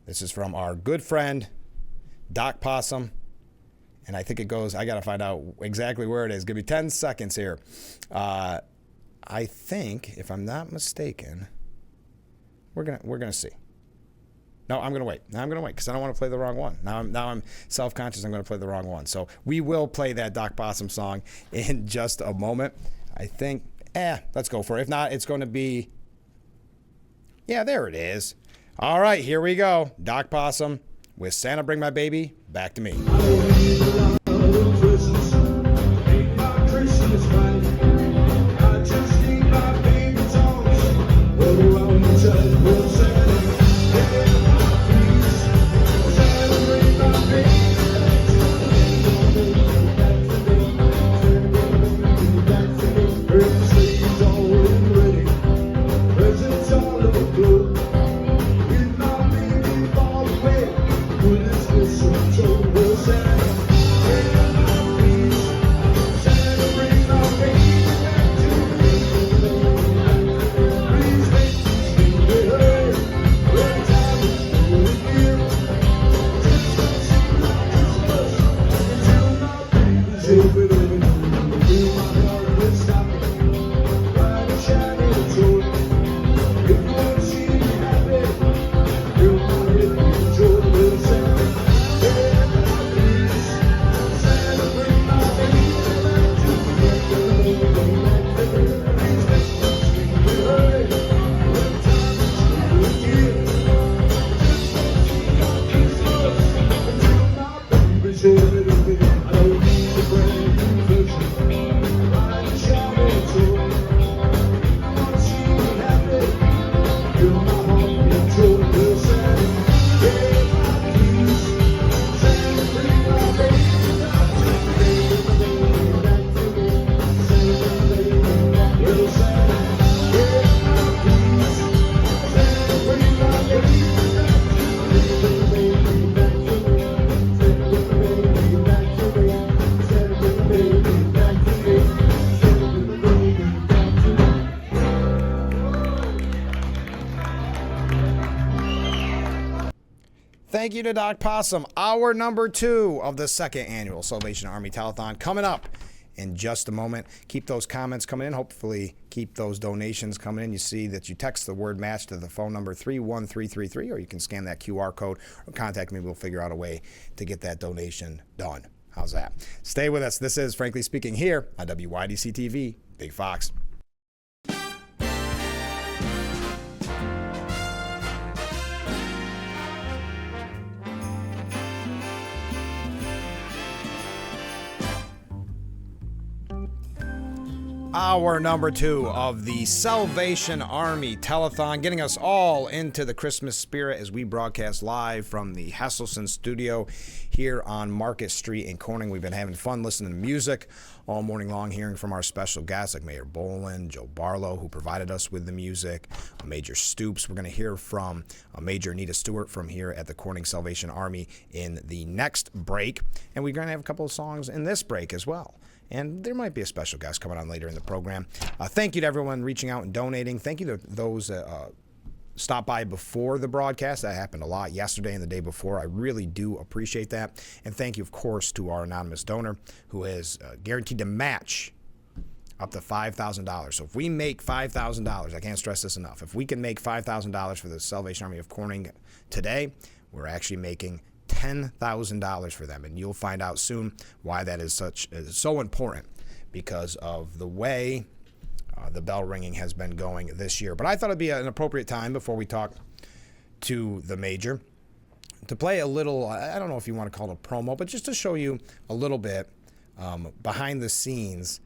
This is from our good friend, Doc Possum. And I think it goes, I got to find out exactly where it is. Give me 10 seconds here. I think, if I'm not mistaken, we're gonna see. No, I'm going to wait. Because I don't want to play the wrong one. Now I'm self-conscious. I'm going to play the wrong one. So we will play that Doc Possum song in just a moment. I think, let's go for it. If not, it's going to be, there it is. All right, here we go. Doc Possum with Santa Bring My Baby Back to Me. Thank you to Doc Possum. Hour number 2 of the second annual Salvation Army Telethon coming up in just a moment. Keep those comments coming in. Hopefully keep those donations coming in. You see that you text the word match to the phone number 31333, or you can scan that QR code or contact me. We'll figure out a way to get that donation done. How's that? Stay with us. This is Frankly Speaking here on WYDC TV, Big Fox. Hour number 2 of the Salvation Army Telethon, getting us all into the Christmas spirit as we broadcast live from the Hesselson studio here on Market Street in Corning. We've been having fun listening to music all morning long, hearing from our special guests like Mayor Boland, Joe Barlow, who provided us with the music, Major Stoops. We're going to hear from Major Anita Stewart from here at the Corning Salvation Army in the next break, and we're going to have a couple of songs in this break as well. And there might be a special guest coming on later in the program. Thank you to everyone reaching out and donating. Thank you to those that stopped by before the broadcast. That happened a lot yesterday and the day before. I really do appreciate that. And thank you, of course, to our anonymous donor who is guaranteed to match up to $5,000. So if we make $5,000, I can't stress this enough, if we can make $5,000 for the Salvation Army of Corning today, we're actually making $10,000 for them, and you'll find out soon why that is so important, because of the way the bell ringing has been going this year. But I thought it'd be an appropriate time before we talk to the Major to play a little, I don't know if you want to call it a promo, but just to show you a little bit behind the scenes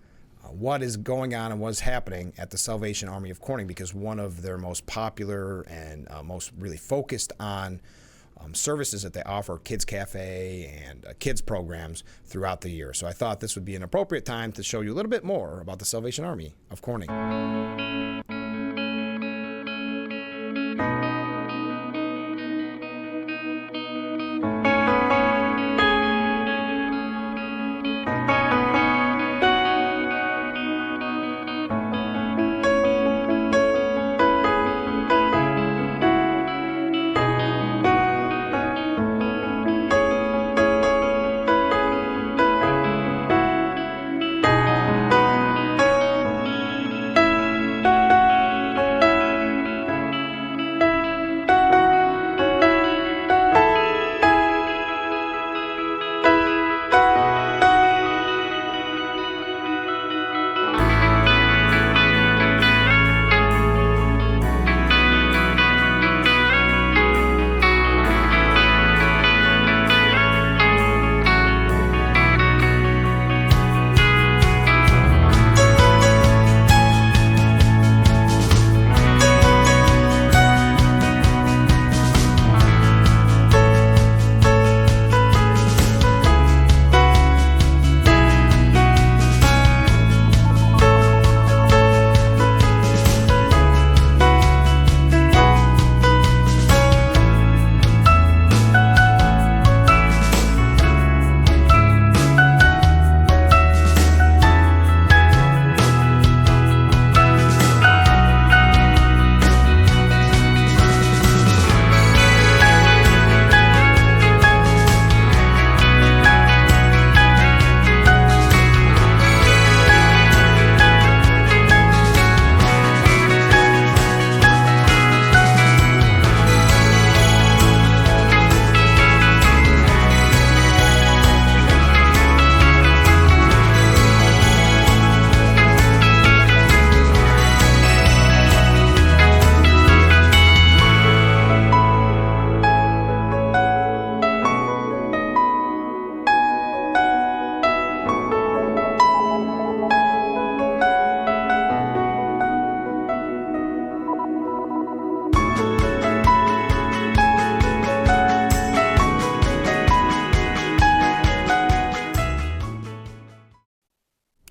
what is going on and what's happening at the Salvation Army of Corning, because one of their most popular and most really focused on services that they offer, Kids Cafe and kids programs throughout the year. So I thought this would be an appropriate time to show you a little bit more about the Salvation Army of Corning.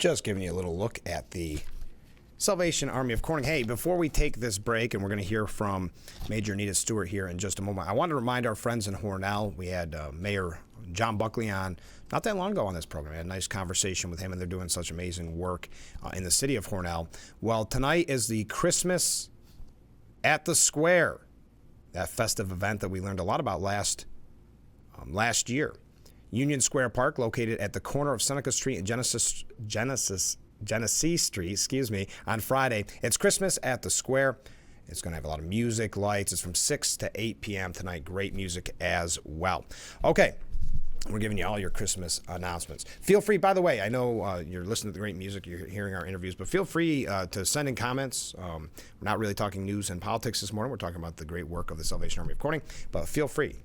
Just giving you a little look at the Salvation Army of Corning. Hey, before we take this break, and we're going to hear from Major Anita Stewart here in just a moment, I want to remind our friends in Hornell, we had Mayor John Buckley on not that long ago on this program. I had a nice conversation with him, and they're doing such amazing work in the city of Hornell. Well, tonight is the Christmas at the Square, that festive event that we learned a lot about last year. Union Square Park, located at the corner of Seneca Street and Genesee Street, on Friday. It's Christmas at the Square. It's going to have a lot of music, lights. It's from 6 to 8 p.m. tonight. Great music as well. Okay, we're giving you all your Christmas announcements. Feel free, by the way, I know you're listening to the great music, you're hearing our interviews, but feel free to send in comments. We're not really talking news and politics this morning. We're talking about the great work of the Salvation Army of Corning, but feel free.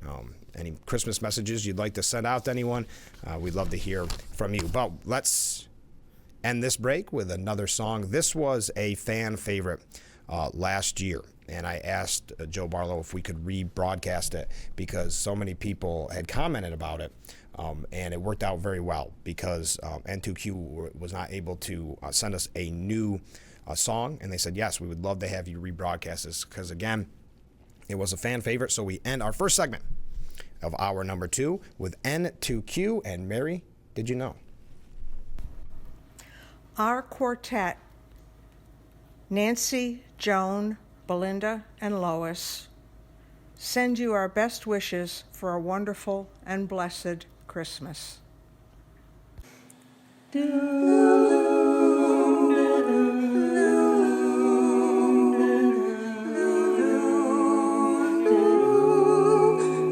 Any Christmas messages you'd like to send out to anyone, we'd love to hear from you. But let's end this break with another song. This was a fan favorite last year, and I asked Joe Barlow if we could rebroadcast it because so many people had commented about it, and it worked out very well because N2Q was not able to send us a new song, and they said, yes, we would love to have you rebroadcast this because, again, it was a fan favorite. So we end our first segment of hour number 2 with N2Q and Mary, Did You Know? Our quartet, Nancy, Joan, Belinda, and Lois, send you our best wishes for a wonderful and blessed Christmas.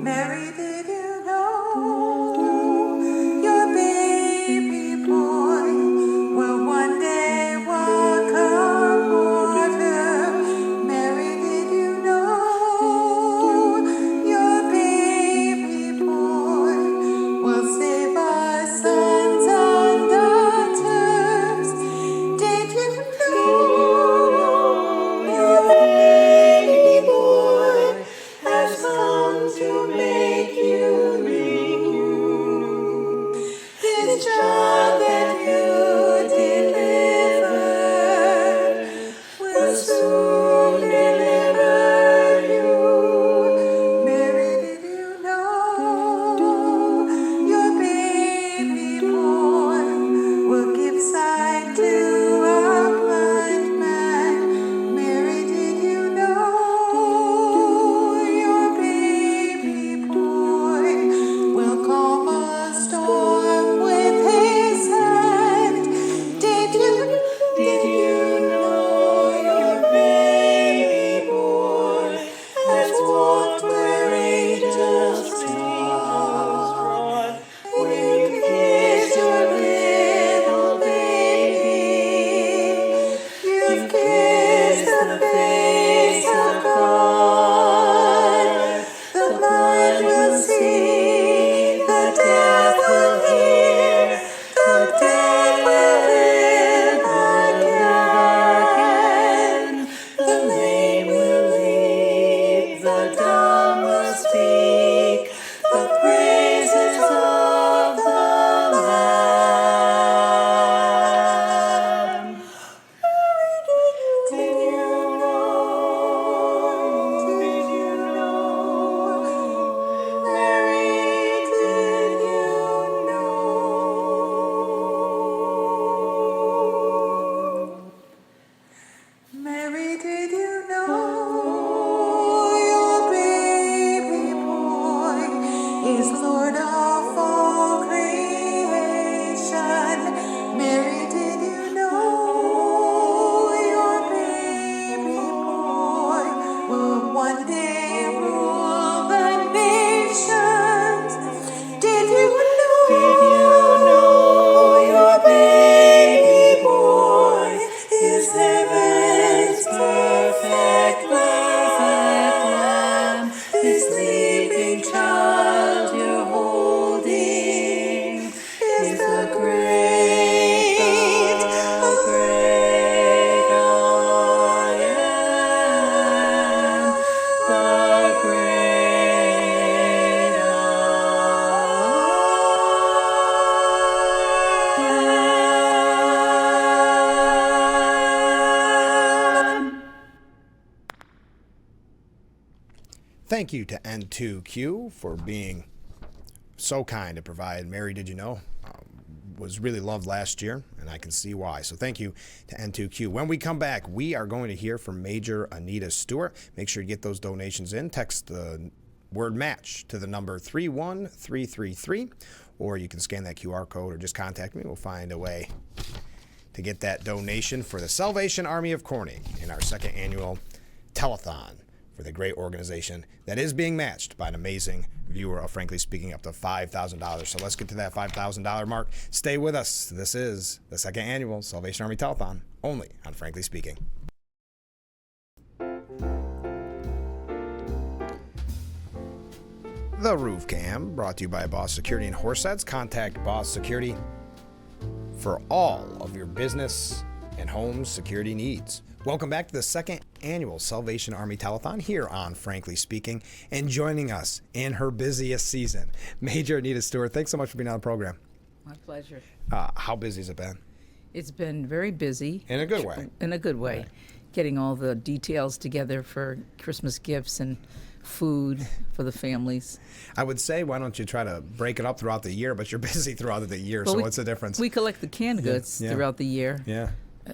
Mary, did you know your baby boy will one day walk on water? Mary, did you know your baby boy will save our sons and daughters? Did you know your baby boy has come to make you new? This child that you delivered will soon deliver you. Mary, did you know your baby boy will give sight to a blind man? Mary, did you know your baby boy will calm a storm with his hand? Did you know your baby boy has walked where angels trod? When you kiss your little baby, you've kissed the face of God. The blind will see, the deaf will hear, the dead will live again. The lame will leap, the dumb will speak, the praises of the Lamb. Did you know? Did you know? Mary, did you know? Mary, did you know your baby boy is Lord of all creation? Mary, did you know your baby boy will one day rule the nations? Did you know your baby boy is heaven's perfect lamb? This sleeping child you're holding is the great I am, the great I am. Thank you to N2Q for being so kind to provide Mary, Did You Know? Was really loved last year, and I can see why. So thank you to N2Q. When we come back, we are going to hear from Major Anita Stewart. Make sure you get those donations in. Text the word match to the number 31333, or you can scan that QR code or just contact me. We'll find a way to get that donation for the Salvation Army of Corning in our second annual telethon for the great organization that is being matched by an amazing viewer of Frankly Speaking up to $5,000. So let's get to that $5,000 mark. Stay with us. This is the second annual Salvation Army Telethon, only on Frankly Speaking. The Roof Cam, brought to you by Boss Security and Horseheads. Contact Boss Security for all of your business and home security needs. Welcome back to the second annual Salvation Army Telethon here on Frankly Speaking. And joining us in her busiest season, Major Anita Stewart. Thanks so much for being on the program. My pleasure. How busy has it been? It's been very busy. In a good way. In a good way. Right. Getting all the details together for Christmas gifts and food for the families. I would say, why don't you try to break it up throughout the year, but you're busy throughout the year, Well, so we- what's the difference? We collect the canned goods yeah. throughout the year. Yeah.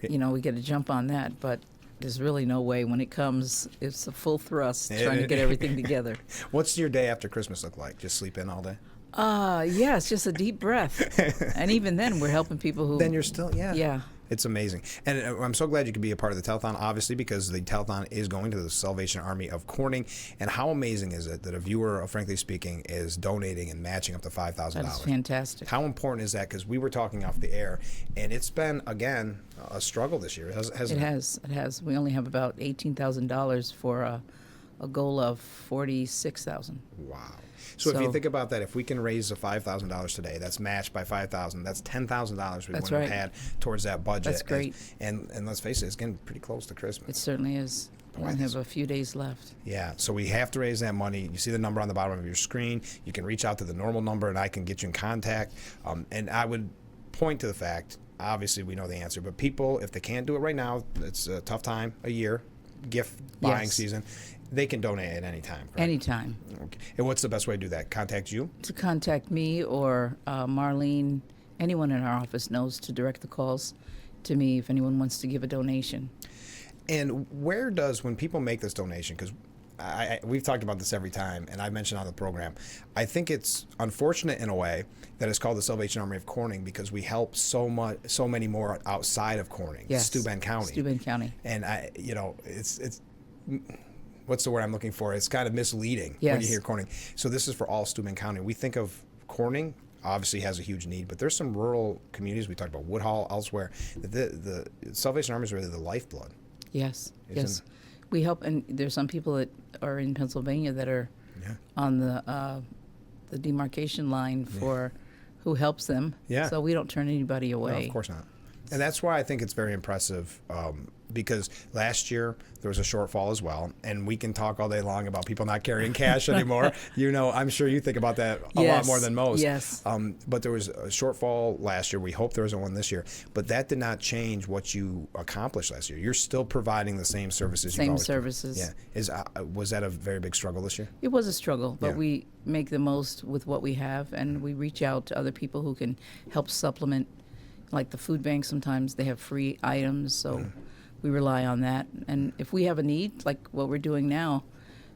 We get a jump on that, but there's really no way. When it comes, it's a full thrust trying to get everything together. What's your day after Christmas look like? Just sleep in all day? Yeah, it's just a deep breath. And even then, we're helping people who... Then you're still, Yeah. It's amazing. And I'm so glad you could be a part of the Telethon, obviously, because the Telethon is going to the Salvation Army of Corning. And how amazing is it that a viewer of Frankly Speaking is donating and matching up to $5,000? That's fantastic. How important is that? Because we were talking off the air, and it's been, again, a struggle this year, hasn't It has. We only have about $18,000 for a goal of $46,000. Wow. So if you So- think about that, if we can raise the $5,000 today, that's matched by $5,000. That's $10,000 we That's wouldn't right. have had towards that budget. That's great. And let's face it, it's getting pretty close to Christmas. It certainly is. We only have a few days left. Yeah, so we have to raise that money. You see the number on the bottom of your screen. You can reach out to the normal number, and I can get you in contact. And I would point to the fact, obviously we know the answer, but people, if they can't do it right now, it's a tough time, a year, gift buying Yes. season, they can donate at any time, correct? Anytime. Okay. And what's the best way to do that? Contact you? To contact me or Marlene, anyone in our office knows to direct the calls to me if anyone wants to give a donation. And where does, when people make this donation, because we've talked about this every time, and I mentioned on the program, I think it's unfortunate in a way that it's called the Salvation Army of Corning because we help so many more outside of Corning, Yes. Steuben County. Steuben County. And it's what's the word I'm looking for? It's kind of misleading when you Yes. hear Corning. So this is for all Steuben County. We think of Corning obviously has a huge need, but there's some rural communities. We talked about Woodhull, elsewhere. The Salvation Army is really the lifeblood. Yes. Isn't Yes. We help, and there's some people that are in Pennsylvania that are Yeah. on the demarcation line for who helps them. Yeah. So we don't turn anybody No, away. of course not. And that's why I think it's very impressive because last year there was a shortfall as well. And we can talk all day long about people not carrying cash anymore. I'm sure you think about that a lot Yes, more than most. yes. But there was a shortfall last year. We hope there isn't one this year. But that did not change what you accomplished last year. You're still providing the same services. Same you've always services. Yeah. Was that a very big struggle this year? It was a struggle, but Yeah. we make the most with what we have, and we reach out to other people who can help supplement. Like the food bank, sometimes they have free items, so we rely on that. And if we have a need, like what we're doing now,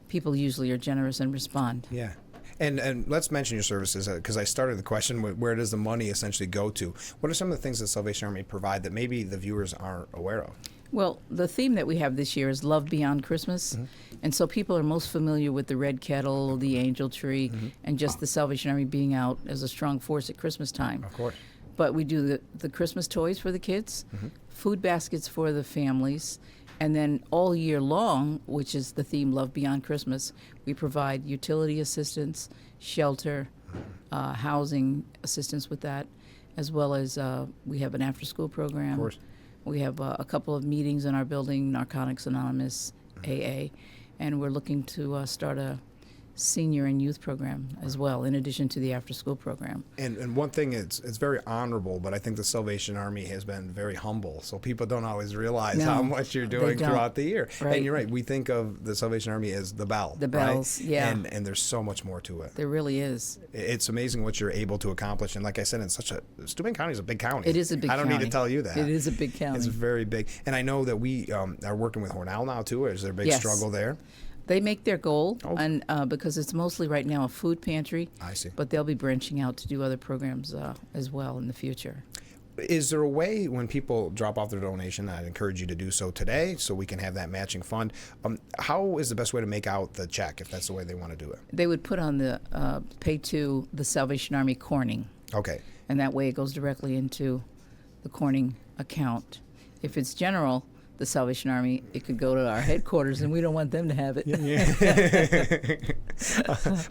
people usually are generous and respond. Yeah. And let's mention your services because I started the question with where does the money essentially go to? What are some of the things that Salvation Army provide that maybe the viewers aren't aware of? Well, the theme that we have this year is Love Beyond Christmas. And so people are most familiar with the red kettle, the angel tree, and just the Salvation Army being out as a strong force at Christmas time. Of course. But we do the Christmas toys for the kids, food baskets for the families, and then all year long, which is the theme Love Beyond Christmas, we provide utility assistance, shelter, housing assistance with that, as well as we have an after-school program. Of course. We have a couple of meetings in our building, Narcotics Anonymous, AA, and we're looking to start a senior and youth program as well, in addition to the after-school program. And one thing, it's very honorable, but I think the Salvation Army has been very humble, so people don't always realize No, how much you're they doing don't. throughout the year. Right. And you're right, we think of the Salvation Army as the bell. The right? bells, yeah. And there's so much more to it. There really is. It's amazing what you're able to accomplish. And like I said, Steuben County is a big county. It is a big I don't need to county. tell you that. It is a big county. It's very big. And I know that we are working with Hornell now, too. Is there a big Yes. struggle there? They make their goal, Oh. and because it's mostly right now a food pantry. I see. But they'll be branching out to do other programs as well in the future. Is there a way when people drop off their donation, I'd encourage you to do so today so we can have that matching fund. How is the best way to make out the check if that's the way they want to do it? They would put on the pay to the Salvation Army Corning, Okay. and that way it goes directly into the Corning account. If it's general, the Salvation Army, it could go to our headquarters, and we don't want them to have it.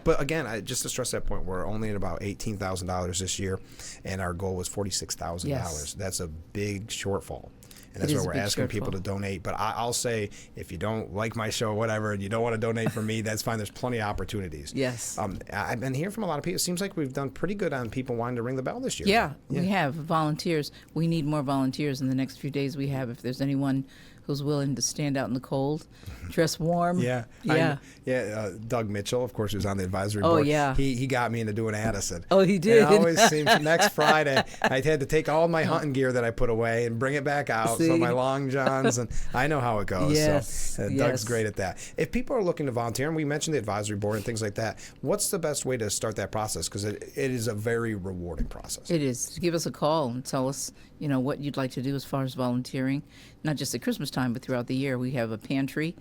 But again, just to stress that point, we're only at about $18,000 this year, and our goal was $46,000. Yes. That's a big shortfall. And It that's is why a we're big asking people shortfall. to donate. But I'll say, if you don't like my show, whatever, and you don't want to donate for me, that's fine. There's plenty of opportunities. Yes. I've been hearing from a lot of people. It seems like we've done pretty good on people wanting to ring the bell this year. Yeah, we have volunteers. We need more volunteers in the next few days. We have, if there's anyone who's willing to stand out in the cold, dress warm. Yeah. Doug Mitchell, of course, who's on the advisory Oh, board. yeah. He got me into doing Addison. Oh, he did. It always seems next Friday I had to take all my hunting gear that I put away and bring it back out. So See? my long johns, and I know how it goes. Yes, So Doug's yes. great at that. If people are looking to volunteer, and we mentioned the advisory board and things like that, what's the best way to start that process? Because it is a very rewarding process. It is. Give us a call and tell us, what you'd like to do as far as volunteering, not just at Christmas time, but throughout the year. We have a pantry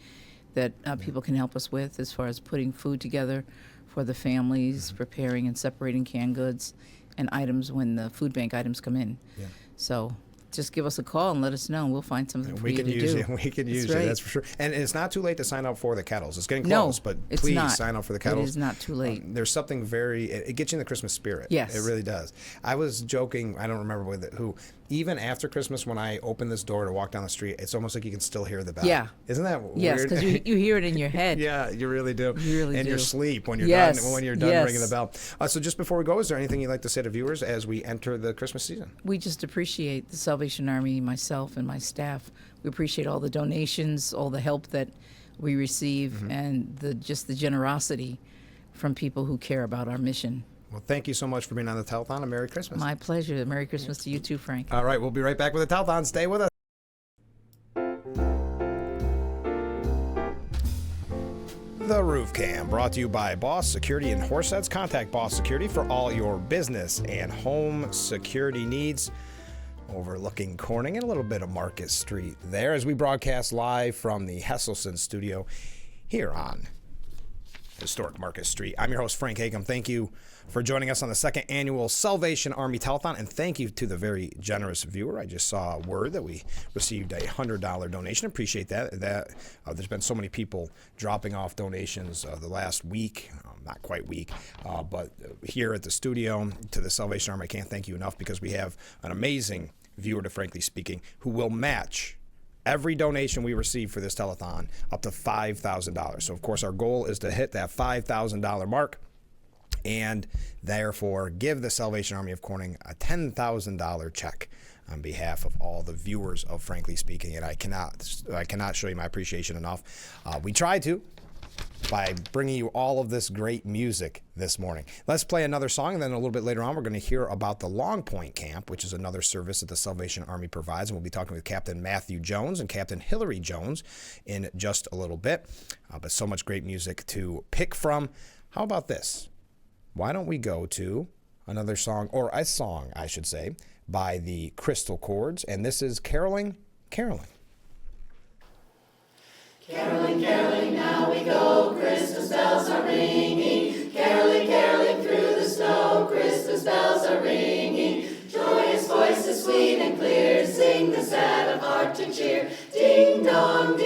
that people can help us with as far as putting food together for the families, preparing and separating canned goods and items when the food bank items come in. Yeah. So just give us a call and let us know, and we'll find something for We you can to use do. you. We can use That's you. right. That's for sure. And it's not too late to sign up for the kettles. It's getting No, close, but it's please not. sign up for the It kettles. is not too late. There's something it gets you in the Christmas spirit. Yes. It really does. I was joking, I don't remember who, even after Christmas when I open this door to walk down the street, it's almost like you can still hear the bell. Yeah. Isn't that Yes, weird? because you hear it in your head. Yeah, you really do. You really in your do. sleep when you're Yes, done ringing the yes. bell. So just before we go, is there anything you'd like to say to viewers as we enter the Christmas season? We just appreciate the Salvation Army, myself and my staff. We appreciate all the donations, all the help that we receive, and the generosity from people who care about our mission. Well, thank you so much for being on the Telethon, and Merry Christmas. My pleasure. Merry Christmas to you too, Frank. All right, we'll be right back with the Telethon. Stay with us. The Roof Cam, brought to you by Boss Security and Horseheads. Contact Boss Security for all your business and home security needs. Overlooking Corning and a little bit of Market Street there as we broadcast live from the Hesselson studio here on Historic Market Street. I'm your host, Frank Akam. Thank you for joining us on the second annual Salvation Army Telethon, and thank you to the very generous viewer. I just saw word that we received a $100 donation. Appreciate that. There's been so many people dropping off donations the last week, not quite week, but here at the studio to the Salvation Army, I can't thank you enough because we have an amazing viewer, to Frankly Speaking, who will match every donation we receive for this telethon up to $5,000. So, of course, our goal is to hit that $5,000 mark and therefore give the Salvation Army of Corning a $10,000 check on behalf of all the viewers of Frankly Speaking. And I cannot show you my appreciation enough. We tried to by bringing you all of this great music this morning. Let's play another song, and then a little bit later on, we're going to hear about the Long Point Camp, which is another service that the Salvation Army provides, and we'll be talking with Captain Matthew Jones and Captain Hillary Jones in just a little bit. But so much great music to pick from. How about this? Why don't we go to another song, or a song, I should say, by the Crystal Chords, and this is Caroling, Caroling. Caroling, caroling, now we go, Christmas bells are ringing. Caroling, caroling through the snow, Christmas bells are ringing. Joyous voices sweet and clear, sing the sad of heart to cheer. Ding dong,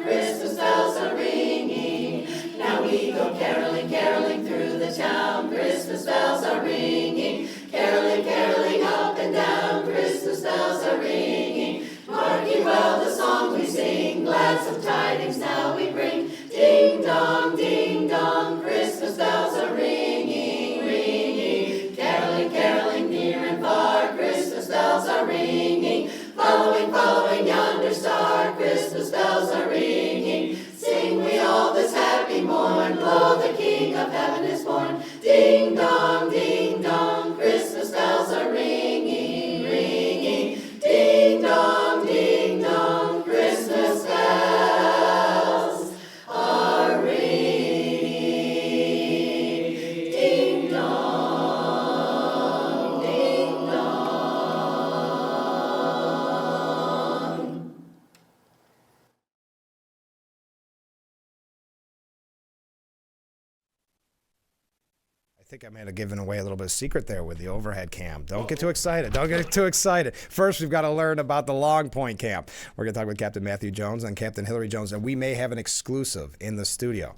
Christmas bells are ringing. Now we go caroling, caroling through the town, Christmas bells are ringing. Caroling, caroling up and down, Christmas bells are ringing. Mark ye well the song we sing, gladsome tidings now we bring. Ding dong, Christmas bells are ringing, ringing. Caroling, caroling near and far, Christmas bells are ringing. Following, following yonder star, Christmas bells are ringing. Sing we all this happy morn, lo, the King of heaven is born. Ding dong, Christmas bells are ringing, ringing. Ding dong, Christmas bells are ringing. Ding dong, ding dong. I think I may have given away a little bit of secret there with the overhead cam. Don't get too excited. Don't get too excited. First, we've got to learn about the Long Point Camp. We're going to talk with Captain Matthew Jones and Captain Hillary Jones, and we may have an exclusive in the studio.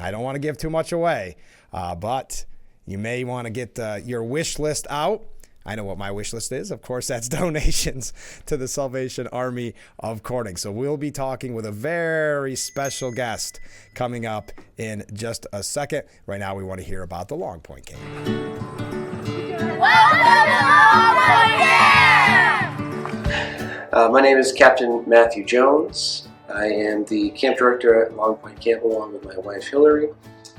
I don't want to give too much away, but you may want to get your wish list out. I know what my wish list is. Of course, that's donations to the Salvation Army of Corning. So we'll be talking with a very special guest coming up in just a second. Right now, we want to hear about the Long Point game. My name is Captain Matthew Jones. I am the camp director at Long Point Camp along with my wife Hillary.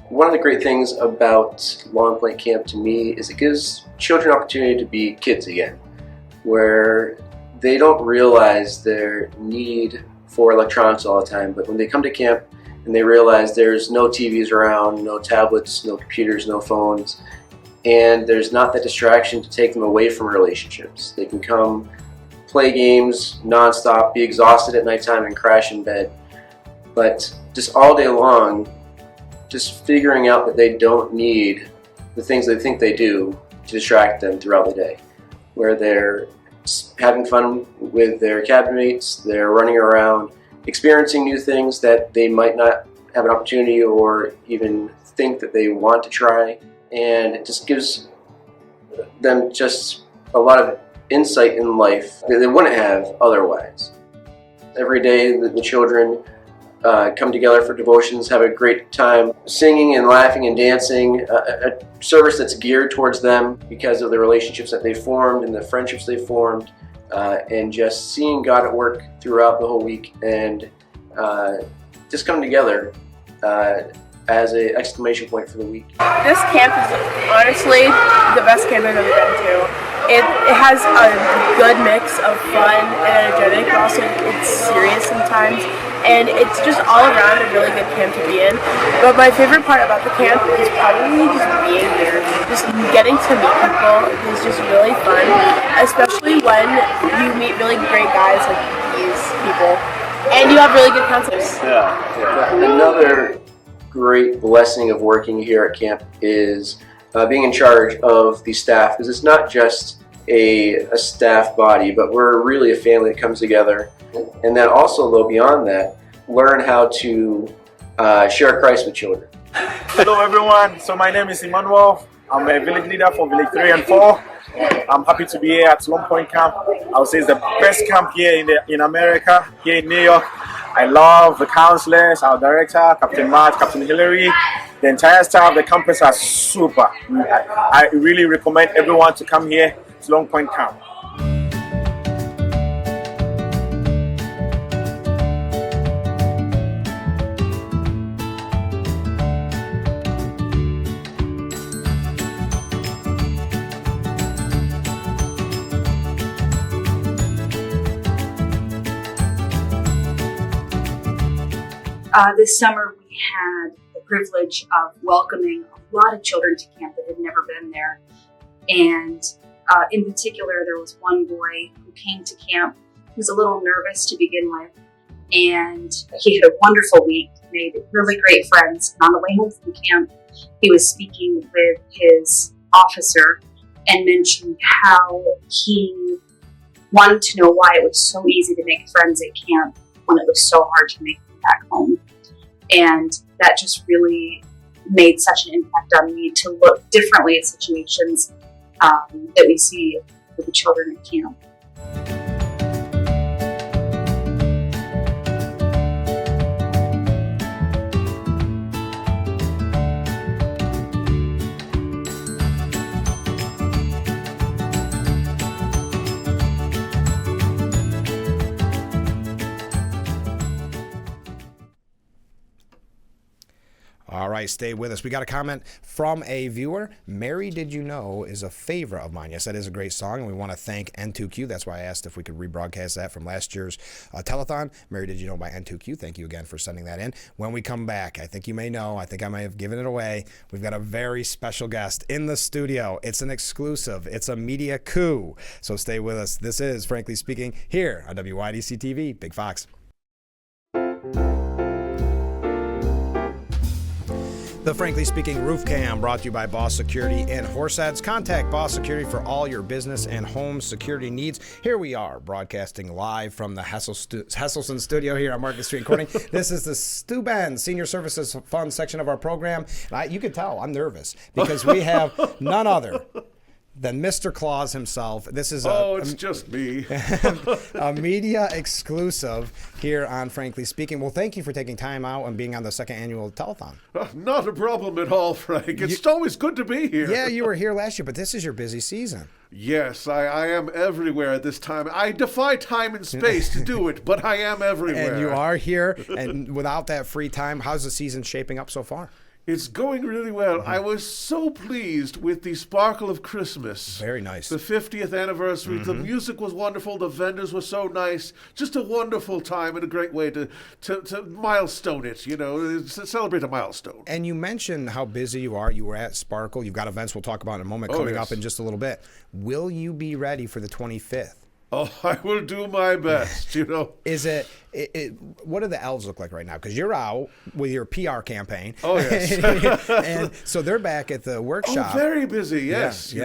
One of the great things about Long Point Camp to me is it gives children opportunity to be kids again, where they don't realize their need for electronics all the time, but when they come to camp and they realize there's no TVs around, no tablets, no computers, no phones, and there's not that distraction to take them away from relationships. They can come play games nonstop, be exhausted at nighttime and crash in bed, but just all day long, just figuring out that they don't need the things they think they do to distract them throughout the day, where they're having fun with their cabin mates, they're running around, experiencing new things that they might not have an opportunity or even think that they want to try, and it just gives them just a lot of insight in life that they wouldn't have otherwise. Every day the children come together for devotions, have a great time singing and laughing and dancing, a service that's geared towards them because of the relationships that they formed and the friendships they formed, and just seeing God at work throughout the whole week, and just coming together as an exclamation point for the week. This camp is honestly the best camp I've ever been to. It has a good mix of fun and energetic, but also it's serious sometimes. And it's just all around a really good camp to be in. But my favorite part about the camp is probably just being here. Just getting to meet people is just really fun, especially when you meet really great guys like these people. And you have really good counselors. Another great blessing of working here at camp is being in charge of the staff, because it's not just a staff body, but we're really a family that comes together. And then also, though, beyond that, learn how to share Christ with children. Hello everyone, so my name is Emmanuel. I'm a village leader for Village 3 and 4. I'm happy to be here at Long Point Camp. I would say it's the best camp here in America, here in New York. I love the counselors, our director, Captain Matt, Captain Hillary. The entire staff, the campus are super. I really recommend everyone to come here to Long Point Camp. This summer we had the privilege of welcoming a lot of children to camp that had never been there. And in particular, there was one boy who came to camp. He was a little nervous to begin with, and he had a wonderful week, made really great friends. And on the way home from camp, he was speaking with his officer and mentioned how he wanted to know why it was so easy to make friends at camp when it was so hard to make them back home. And that just really made such an impact on me to look differently at situations that we see with the children at camp. All right, stay with us. We got a comment from a viewer. Mary Did You Know is a favorite of mine. Yes, that is a great song, and we want to thank N2Q. That's why I asked if we could rebroadcast that from last year's telethon. Mary Did You Know by N2Q. Thank you again for sending that in. When we come back, I think you may know, I think I may have given it away, we've got a very special guest in the studio. It's an exclusive. It's a media coup. So stay with us. This is Frankly Speaking here on WYDC TV, Big Fox. The Frankly Speaking Roof Cam brought to you by Boss Security and Horseheads. Contact Boss Security for all your business and home security needs. Here we are broadcasting live from the Hesselson studio here on Market Street in Corning. This is the Steuben Senior Services Fund section of our program. And you can tell I'm nervous because we have none other than Mr. Claus himself. This is it's just me. A media exclusive here on Frankly Speaking. Well, thank you for taking time out and being on the second annual Telethon. Not a problem at all, Frank. It's always good to be here. Yeah, you were here last year, but this is your busy season. Yes, I am everywhere at this time. I defy time and space to do it, but I am everywhere. And you are here, and without that free time, how's the season shaping up so far? It's going really well. I was so pleased with the sparkle of Christmas. Very nice. The 50th anniversary. The music was wonderful. The vendors were so nice. Just a wonderful time and a great way to milestone it, to celebrate a milestone. And you mentioned how busy you are. You were at Sparkle. You've got events we'll talk about in a moment coming up in just a little bit. Will you be ready for the 25th? Oh, I will do my best, Is what do the elves look like right now? Because you're out with your PR campaign. Oh, yes. And so they're back at the workshop. Oh, very busy, yes.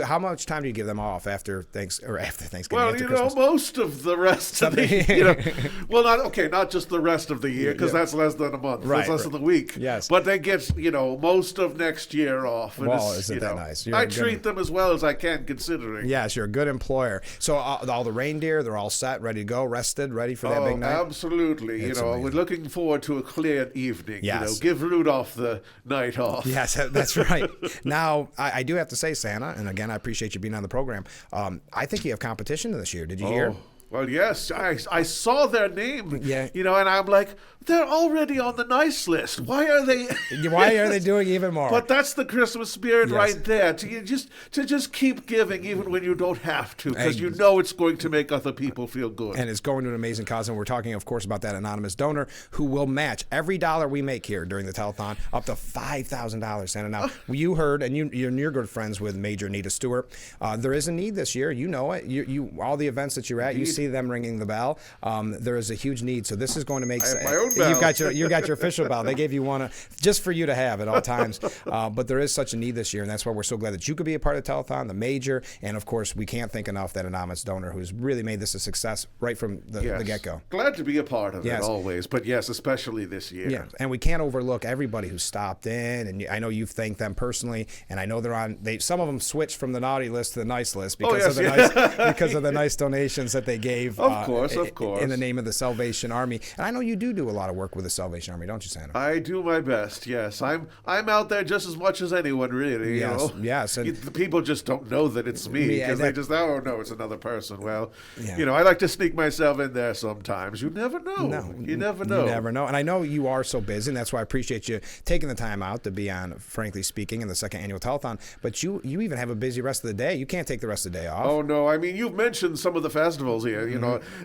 How much time do you give them off after Thanksgiving? Well, after Christmas? Most of the rest of the year. Well, not just the rest of the year, because that's less than a month. Right, that's less than a week. Yes. But they get, most of next year off. And isn't that nice? I treat them as well as I can, considering. Yes, you're a good employer. So all the reindeer, they're all set, ready to go, rested, ready for that big night? Absolutely. We're looking forward to a clear evening. Yes. Give Rudolph the night off. Yes, that's right. Now, I do have to say, Santa, and again, I appreciate you being on the program. I think you have competition this year. Did you hear? Well, yes, I saw their name. Yeah. And I'm like, they're already on the nice list. Why are they? Why are they doing even more? But that's the Christmas spirit right there. To just keep giving even when you don't have to, because it's going to make other people feel good. And it's going to an amazing cause. And we're talking, of course, about that anonymous donor who will match every dollar we make here during the telethon up to $5,000. Santa, now you heard, and you're good friends with Major Anita Stewart. There is a need this year. You know it. You all the events that you're at, you see them ringing the bell. There is a huge need. So this is going to make sense. My own bell. You got your official bell. They gave you one just for you to have at all times. But there is such a need this year, and that's why we're so glad that you could be a part of the telethon, the Major, and of course we can't thank enough that anonymous donor who's really made this a success right from the get-go. Glad to be a part of it always, but yes, especially this year. Yeah, and we can't overlook everybody who stopped in, and I know you've thanked them personally, and I know some of them switched from the naughty list to the nice list because of the nice donations that they gave. Of course. In the name of the Salvation Army. And I know you do a lot of work with the Salvation Army, don't you, Santa? I do my best, yes. I'm out there just as much as anyone, really. Yes. And the people just don't know that it's me, because they just, no, it's another person. Well, yeah. I like to sneak myself in there sometimes. You never know. No, you never know. You never know. And I know you are so busy, and that's why I appreciate you taking the time out to be on, Frankly Speaking, in the second annual telethon. But you even have a busy rest of the day. You can't take the rest of the day off. Oh, no. I mean, you've mentioned some of the festivals here.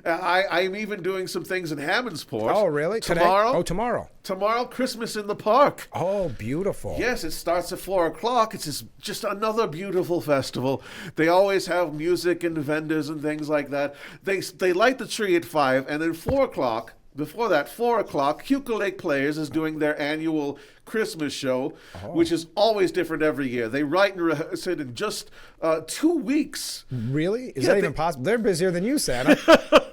I'm even doing some things in Hammondsport. Oh, really? Tomorrow? Today? Oh, tomorrow. Tomorrow, Christmas in the Park. Oh, beautiful. Yes, it starts at 4 o'clock. It's just another beautiful festival. They always have music and vendors and things like that. They light the tree at 5, and then 4 o'clock, before that, 4 o'clock, Cuca Lake Players is doing their annual Christmas show, which is always different every year. They write and rehearse it in just 2 weeks. Really? Is that even possible? They're busier than you, Santa.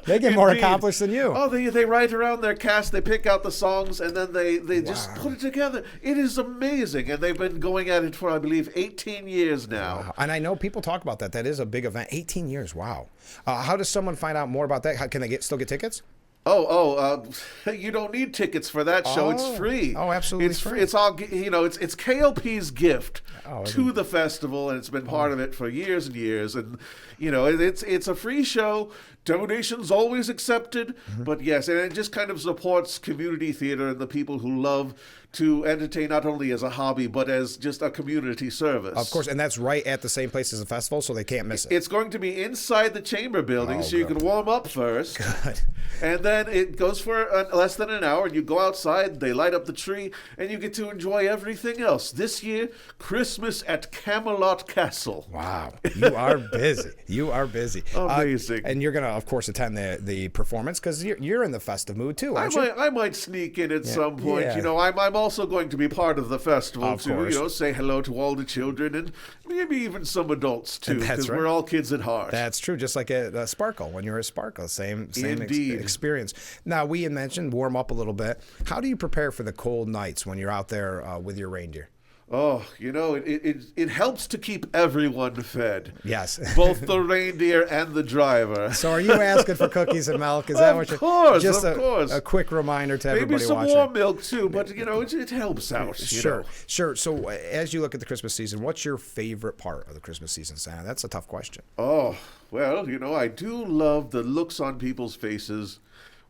They get more accomplished than you. Oh, they write around their cast, they pick out the songs, and then they just put it together. It is amazing, and they've been going at it for, I believe, 18 years now. Wow. And I know people talk about that. That is a big event. 18 years, wow. How does someone find out more about that? Can they still get tickets? You don't need tickets for that show. It's free. Oh, absolutely it's free. It's all, it's KLP's gift to the festival, and it's been part of it for years and years. And, it's a free show. Donations always accepted. But yes, and it just kind of supports community theater and the people who love to entertain not only as a hobby, but as just a community service. Of course, and that's right at the same place as the festival, so they can't miss it. It's going to be inside the chamber building, so you can warm up first. Good. And then then it goes for less than an hour, and you go outside, they light up the tree, and you get to enjoy everything else. This year, Christmas at Camelot Castle. Wow, you are busy. You are busy. Amazing. And you're going to, of course, attend the performance because you're in the festive mood too, aren't you? I might sneak in at some point. Yeah. You know, I'm also going to be part of the festival Of too. course. You know, say hello to all the children and maybe even some adults too, That's because right. we're all kids at heart. That's true. Just like at Sparkle, when you're at Sparkle, same Indeed. experience. Now, we had mentioned warm up a little bit. How do you prepare for the cold nights when you're out there with your reindeer? Oh, you know, it helps to keep everyone fed. Yes. Both the reindeer and the driver. So are you asking for cookies and milk? Is that what you're... Of course, Just of course. a quick reminder to Maybe everybody some watching. warm milk too, but you know, it helps out. you Sure, know. sure. So as you look at the Christmas season, what's your favorite part of the Christmas season, Santa? That's a tough question. Oh, well, you know, I do love the looks on people's faces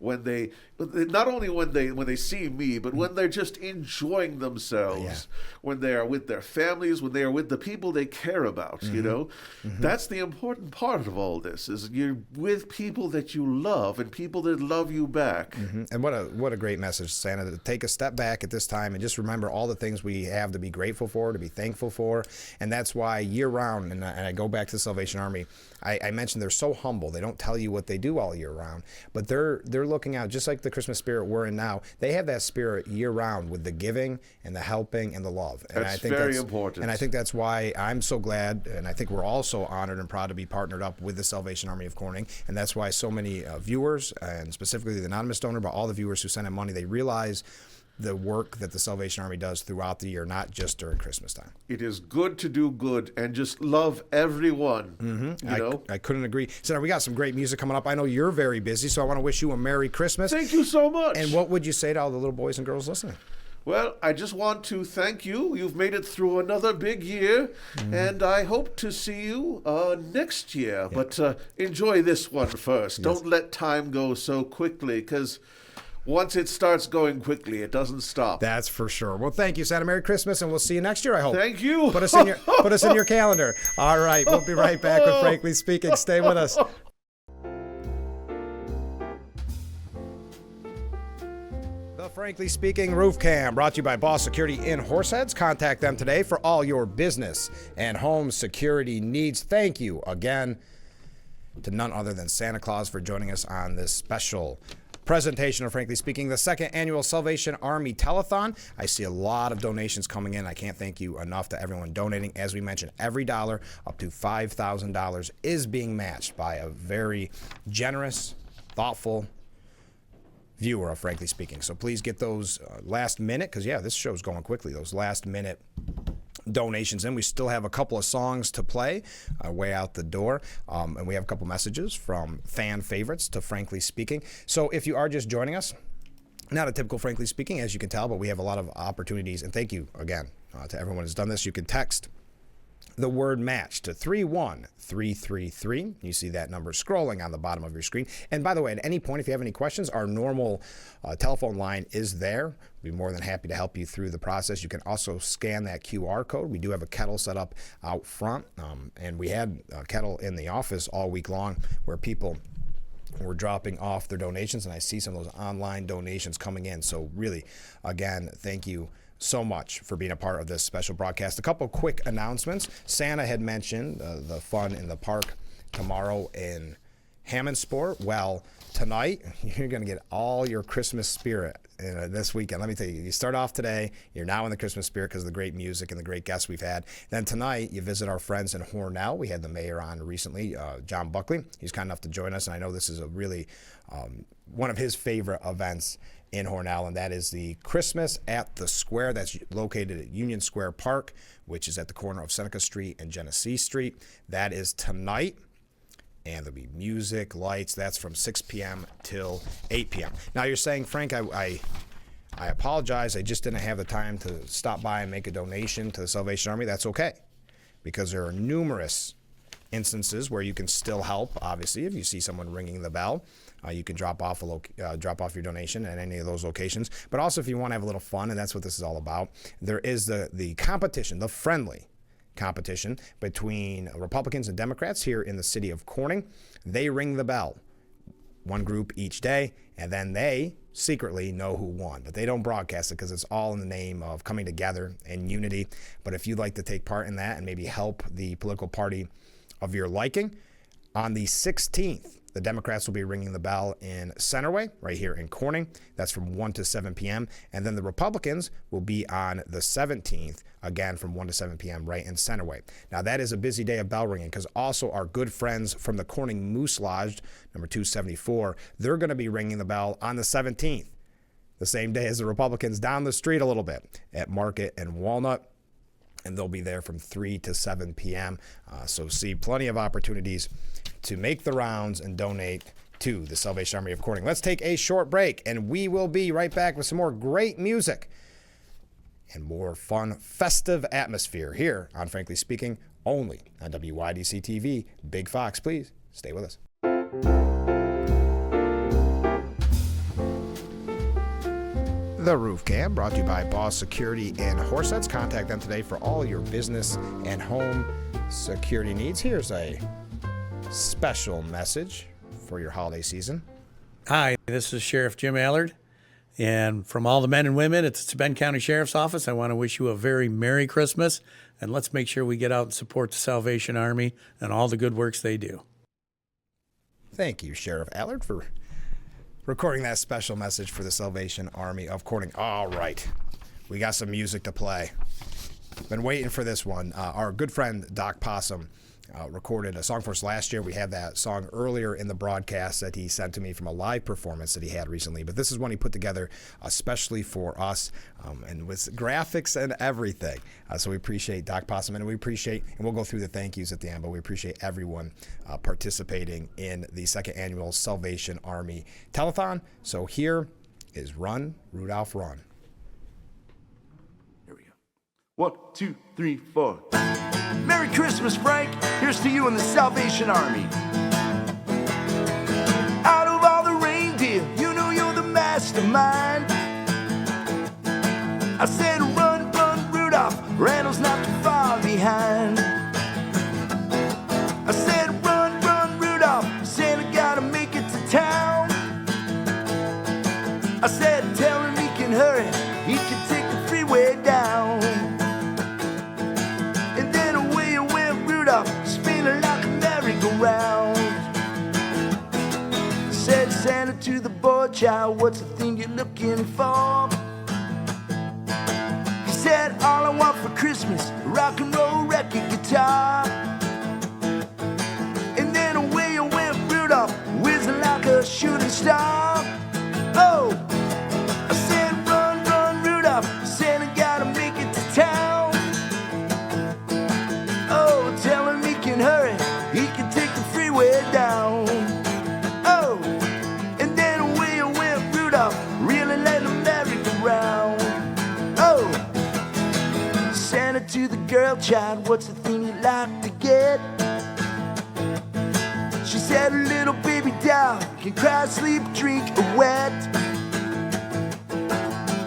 when they, not only when they see me, but when they're just enjoying themselves, when they are with their families, when they are with the people they care about, you know. That's the important part of all this, is you're with people that you love and people that love you back. And what a great message, Santa, to take a step back at this time and just remember all the things we have to be grateful for, to be thankful for. And that's why year round, and I go back to the Salvation Army, I mentioned they're so humble. They don't tell you what they do all year round, but they're looking out, just like the Christmas spirit we're in now. They have that spirit year round with the giving and the helping and the love. And That's I think very important. And I think that's why I'm so glad, and I think we're all so honored and proud to be partnered up with the Salvation Army of Corning. And that's why so many viewers, and specifically the anonymous donor, but all the viewers who send in money, they realize the work that the Salvation Army does throughout the year, not just during Christmas time. It is good to do good and just love everyone. You know? I couldn't agree. Senator, we got some great music coming up. I know you're very busy, so I want to wish you a Merry Christmas. Thank you so much. And what would you say to all the little boys and girls listening? Well, I just want to thank you. You've made it through another big year, and I hope to see you next year. But enjoy this one first. Don't let time go so quickly, because once it starts going quickly, it doesn't stop. That's for sure. Well, thank you, Santa. Merry Christmas, and we'll see you next year, I hope. Thank you. Put us in your calendar. All right, we'll be right back with Frankly Speaking. Stay with us. The Frankly Speaking Roof Cam, brought to you by Boss Security in Horseheads. Contact them today for all your business and home security needs. Thank you again to none other than Santa Claus for joining us on this special presentation of Frankly Speaking, the second annual Salvation Army Telethon. I see a lot of donations coming in. I can't thank you enough to everyone donating. As we mentioned, every dollar up to $5,000 is being matched by a very generous, thoughtful viewer of Frankly Speaking. So please get those last minute, because this show's going quickly, those last minute donations in. We still have a couple of songs to play way out the door, and we have a couple messages from fan favorites to Frankly Speaking. So if you are just joining us, not a typical Frankly Speaking, as you can tell, but we have a lot of opportunities, and thank you again to everyone who's done this. You can text the word match to 31333. You see that number scrolling on the bottom of your screen. And by the way, at any point, if you have any questions, our normal telephone line is there. We'd be more than happy to help you through the process. You can also scan that QR code. We do have a kettle set up out front, and we had a kettle in the office all week long where people were dropping off their donations, and I see some of those online donations coming in. So really, again, thank you so much for being a part of this special broadcast. A couple quick announcements. Santa had mentioned the fun in the park tomorrow in Hammondsport. Well, tonight you're going to get all your Christmas spirit this weekend. Let me tell you, you start off today, you're now in the Christmas spirit because of the great music and the great guests we've had. Then tonight you visit our friends in Hornell. We had the mayor on recently, John Buckley. He's kind enough to join us, and I know this is a really one of his favorite events in Hornell, and that is the Christmas at the Square. That's located at Union Square Park, which is at the corner of Seneca Street and Genesee Street. That is tonight, and there'll be music, lights. That's from 6 p.m. till 8 p.m. Now you're saying, Frank, I apologize. I just didn't have the time to stop by and make a donation to the Salvation Army. That's okay, because there are numerous instances where you can still help. Obviously, if you see someone ringing the bell, you can drop off your donation at any of those locations. But also, if you want to have a little fun, and that's what this is all about, there is the competition, the friendly competition between Republicans and Democrats here in the city of Corning. They ring the bell one group each day, and then they secretly know who won. But they don't broadcast it because it's all in the name of coming together and unity. But if you'd like to take part in that and maybe help the political party of your liking, on the 16th, the Democrats will be ringing the bell in Centerway, right here in Corning. That's from 1 to 7 p.m. And then the Republicans will be on the 17th, again from 1 to 7 p.m. right in Centerway. Now, that is a busy day of bell ringing because also our good friends from the Corning Moose Lodge, number 274, they're going to be ringing the bell on the 17th, the same day as the Republicans down the street a little bit at Market and Walnut. And they'll be there from 3 to 7 p.m. So see plenty of opportunities to make the rounds and donate to the Salvation Army of Corning. Let's take a short break, and we will be right back with some more great music and more fun, festive atmosphere here on Frankly Speaking, only on WYDC TV. Big Fox, please stay with us. The Roof Cam, brought to you by Boss Security in Horseheads. Contact them today for all your business and home security needs. Here's a special message for your holiday season. Hi, this is Sheriff Jim Allard. And from all the men and women at the Bend County Sheriff's Office, I want to wish you a very Merry Christmas. And let's make sure we get out and support the Salvation Army and all the good works they do. Thank you, Sheriff Allard, for recording that special message for the Salvation Army of Corning. All right, we got some music to play. Been waiting for this one. Our good friend Doc Possum recorded a song for us last year. We had that song earlier in the broadcast that he sent to me from a live performance that he had recently. But this is one he put together especially for us, and with graphics and everything. So we appreciate Doc Possum, and we appreciate, and we'll go through the thank yous at the end, but we appreciate everyone participating in the second annual Salvation Army Telethon. So here is Run, Rudolph, Run. 1, 2, 3, 4. Merry Christmas, Frank. Here's to you and the Salvation Army. Out of all the reindeer, you know you're the mastermind. I said, run, run, Rudolph. Randall's not too far behind. I said, run, run, Rudolph. Santa gotta make it to town. I said, tell him he can hurry. He can take the freeway down. Spinning like a merry-go-round. Said Santa to the boy child, what's the thing you're looking for? He said, all I want for Christmas, a rock and roll record guitar. And then away went Rudolph, whizzing like a shooting star. Oh, I said, run, run, Rudolph, Santa gotta make it to town. Tell him he can hurry, he can take the freeway down. Oh, and then away went Rudolph, really letting the merry-go-round. Oh, Santa to the girl child, what's the thing you'd like to get? She said a little baby doll, can cry, sleep, drink, or wet.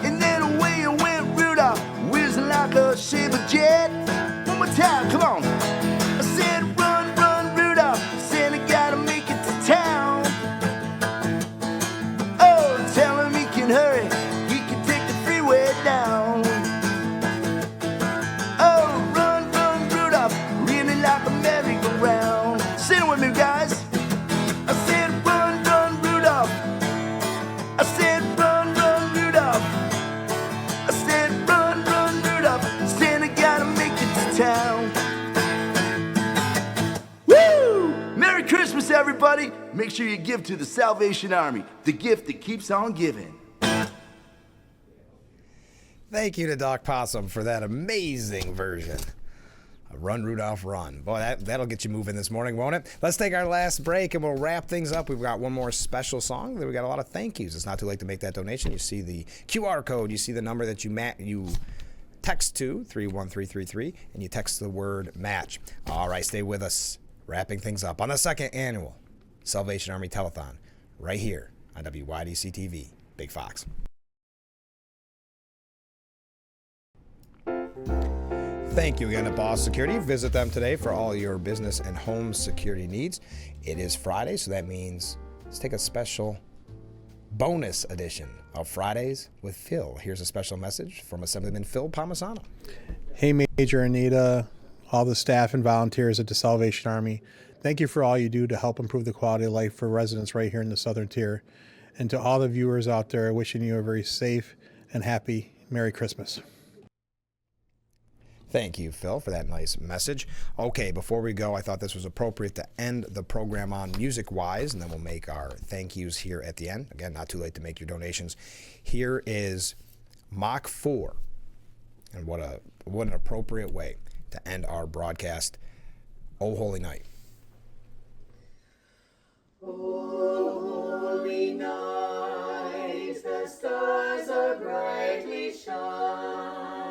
And then away went Rudolph, whizzing like a saber jet. One more time, come on. I said, run, run, Rudolph, Santa gotta make it to town. Oh, tell him he can hurry, he can take the freeway down. Oh, run, run, Rudolph, really like a merry-go-round. Sing it with me, guys. I said, run, run, Rudolph. I said, run, run, Rudolph. I said, run, run, Rudolph, Santa gotta make it to town. Merry Christmas, everybody. Make sure you give to the Salvation Army, the gift that keeps on giving. Thank you to Doc Possum for that amazing version of Run, Rudolph, Run. Boy, that'll get you moving this morning, won't it? Let's take our last break, and we'll wrap things up. We've got one more special song. Then we got a lot of thank yous. It's not too late to make that donation. You see the QR code. You see the number that you text to 31333, and you text the word match. All right, stay with us. Wrapping things up on the second annual Salvation Army Telethon, right here on WYDC TV. Big Fox. Thank you again to Boss Security. Visit them today for all your business and home security needs. It is Friday, so that means let's take a special bonus edition of Fridays with Phil. Here's a special message from Assemblyman Phil Palmisano. Hey, Major Anita, all the staff and volunteers at the Salvation Army. Thank you for all you do to help improve the quality of life for residents right here in the Southern Tier. And to all the viewers out there, wishing you a very safe and happy Merry Christmas. Thank you, Phil, for that nice message. Okay, before we go, I thought this was appropriate to end the program on music-wise, and then we'll make our thank yous here at the end. Again, not too late to make your donations. Here is Mach 4, and what an appropriate way to end our broadcast. Oh, Holy Night. Oh, holy night, the stars are brightly shining.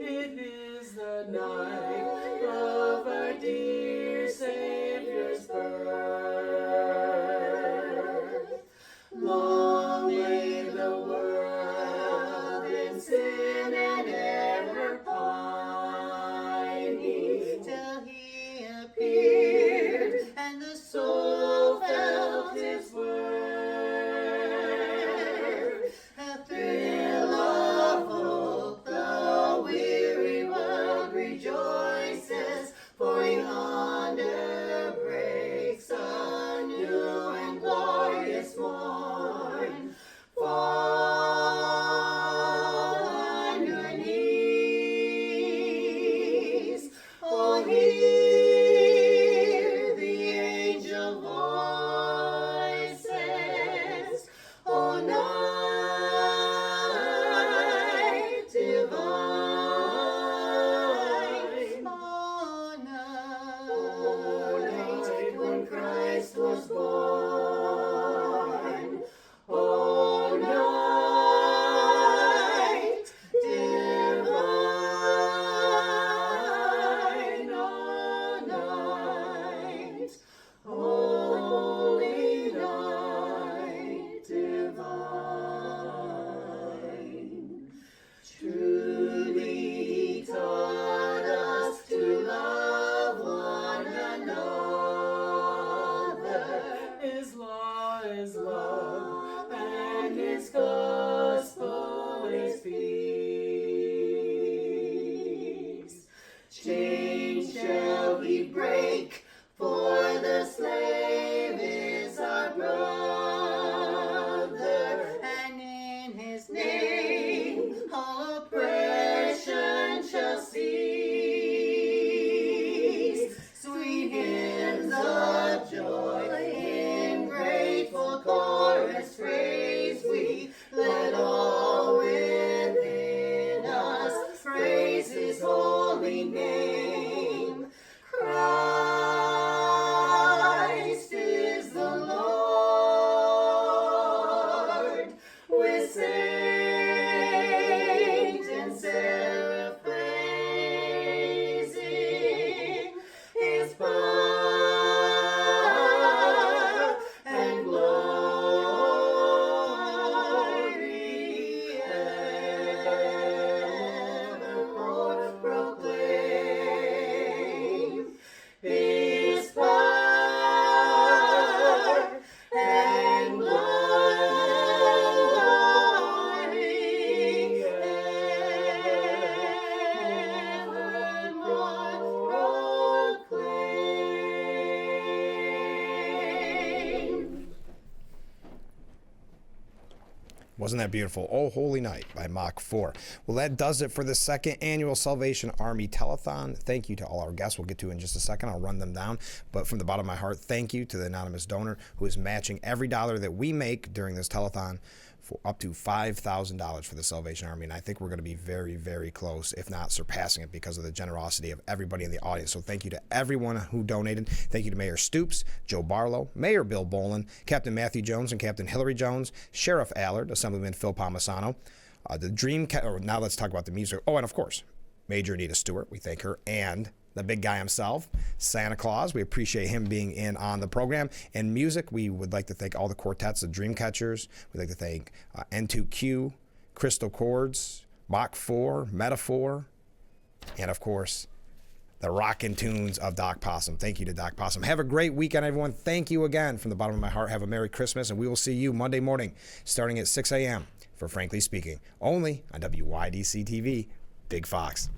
It is the night of our dear Savior's birth. Long lay the world in sin and error pining, till he appeared and the soul felt his word. A thrill of hope, the weary world rejoices, for yonder breaks a new and glorious morn. Fall on your knees, oh, hear the angel voices, oh, night divine, oh, night when Christ was born, oh, night divine, oh, night, holy night divine. Truly taught us to love one another. His law is love, and his gospel is peace. Chains shall he break, for the slave is our brother, and in his name all oppression shall cease. Sweet hymns of joy in grateful chorus praise we, let all within us praise his holy name. Christ is the Lord, with saint and seraph praising his power and glory evermore proclaim. His power and glory evermore proclaim. Wasn't that beautiful? Oh, Holy Night by Mach 4. Well, that does it for the second annual Salvation Army Telethon. Thank you to all our guests. We'll get to in just a second. I'll run them down. But from the bottom of my heart, thank you to the anonymous donor who is matching every dollar that we make during this telethon for up to $5,000 for the Salvation Army. And I think we're going to be very, very close, if not surpassing it, because of the generosity of everybody in the audience. So thank you to everyone who donated. Thank you to Mayor Stoops, Joe Barlow, Mayor Bill Bolin, Captain Matthew Jones and Captain Hillary Jones, Sheriff Allard, Assemblyman Phil Palmisano, now let's talk about the music. Oh, and of course, Major Anita Stewart. We thank her, and the big guy himself, Santa Claus. We appreciate him being in on the program. And music, we would like to thank all the quartets, the Dreamcatchers. We'd like to thank N2Q, Crystal Chords, Mach 4, Metaphor, and of course, the rockin' tunes of Doc Possum. Thank you to Doc Possum. Have a great weekend, everyone. Thank you again from the bottom of my heart. Have a Merry Christmas, and we will see you Monday morning starting at 6 a.m. for Frankly Speaking, only on WYDC TV, Big Fox.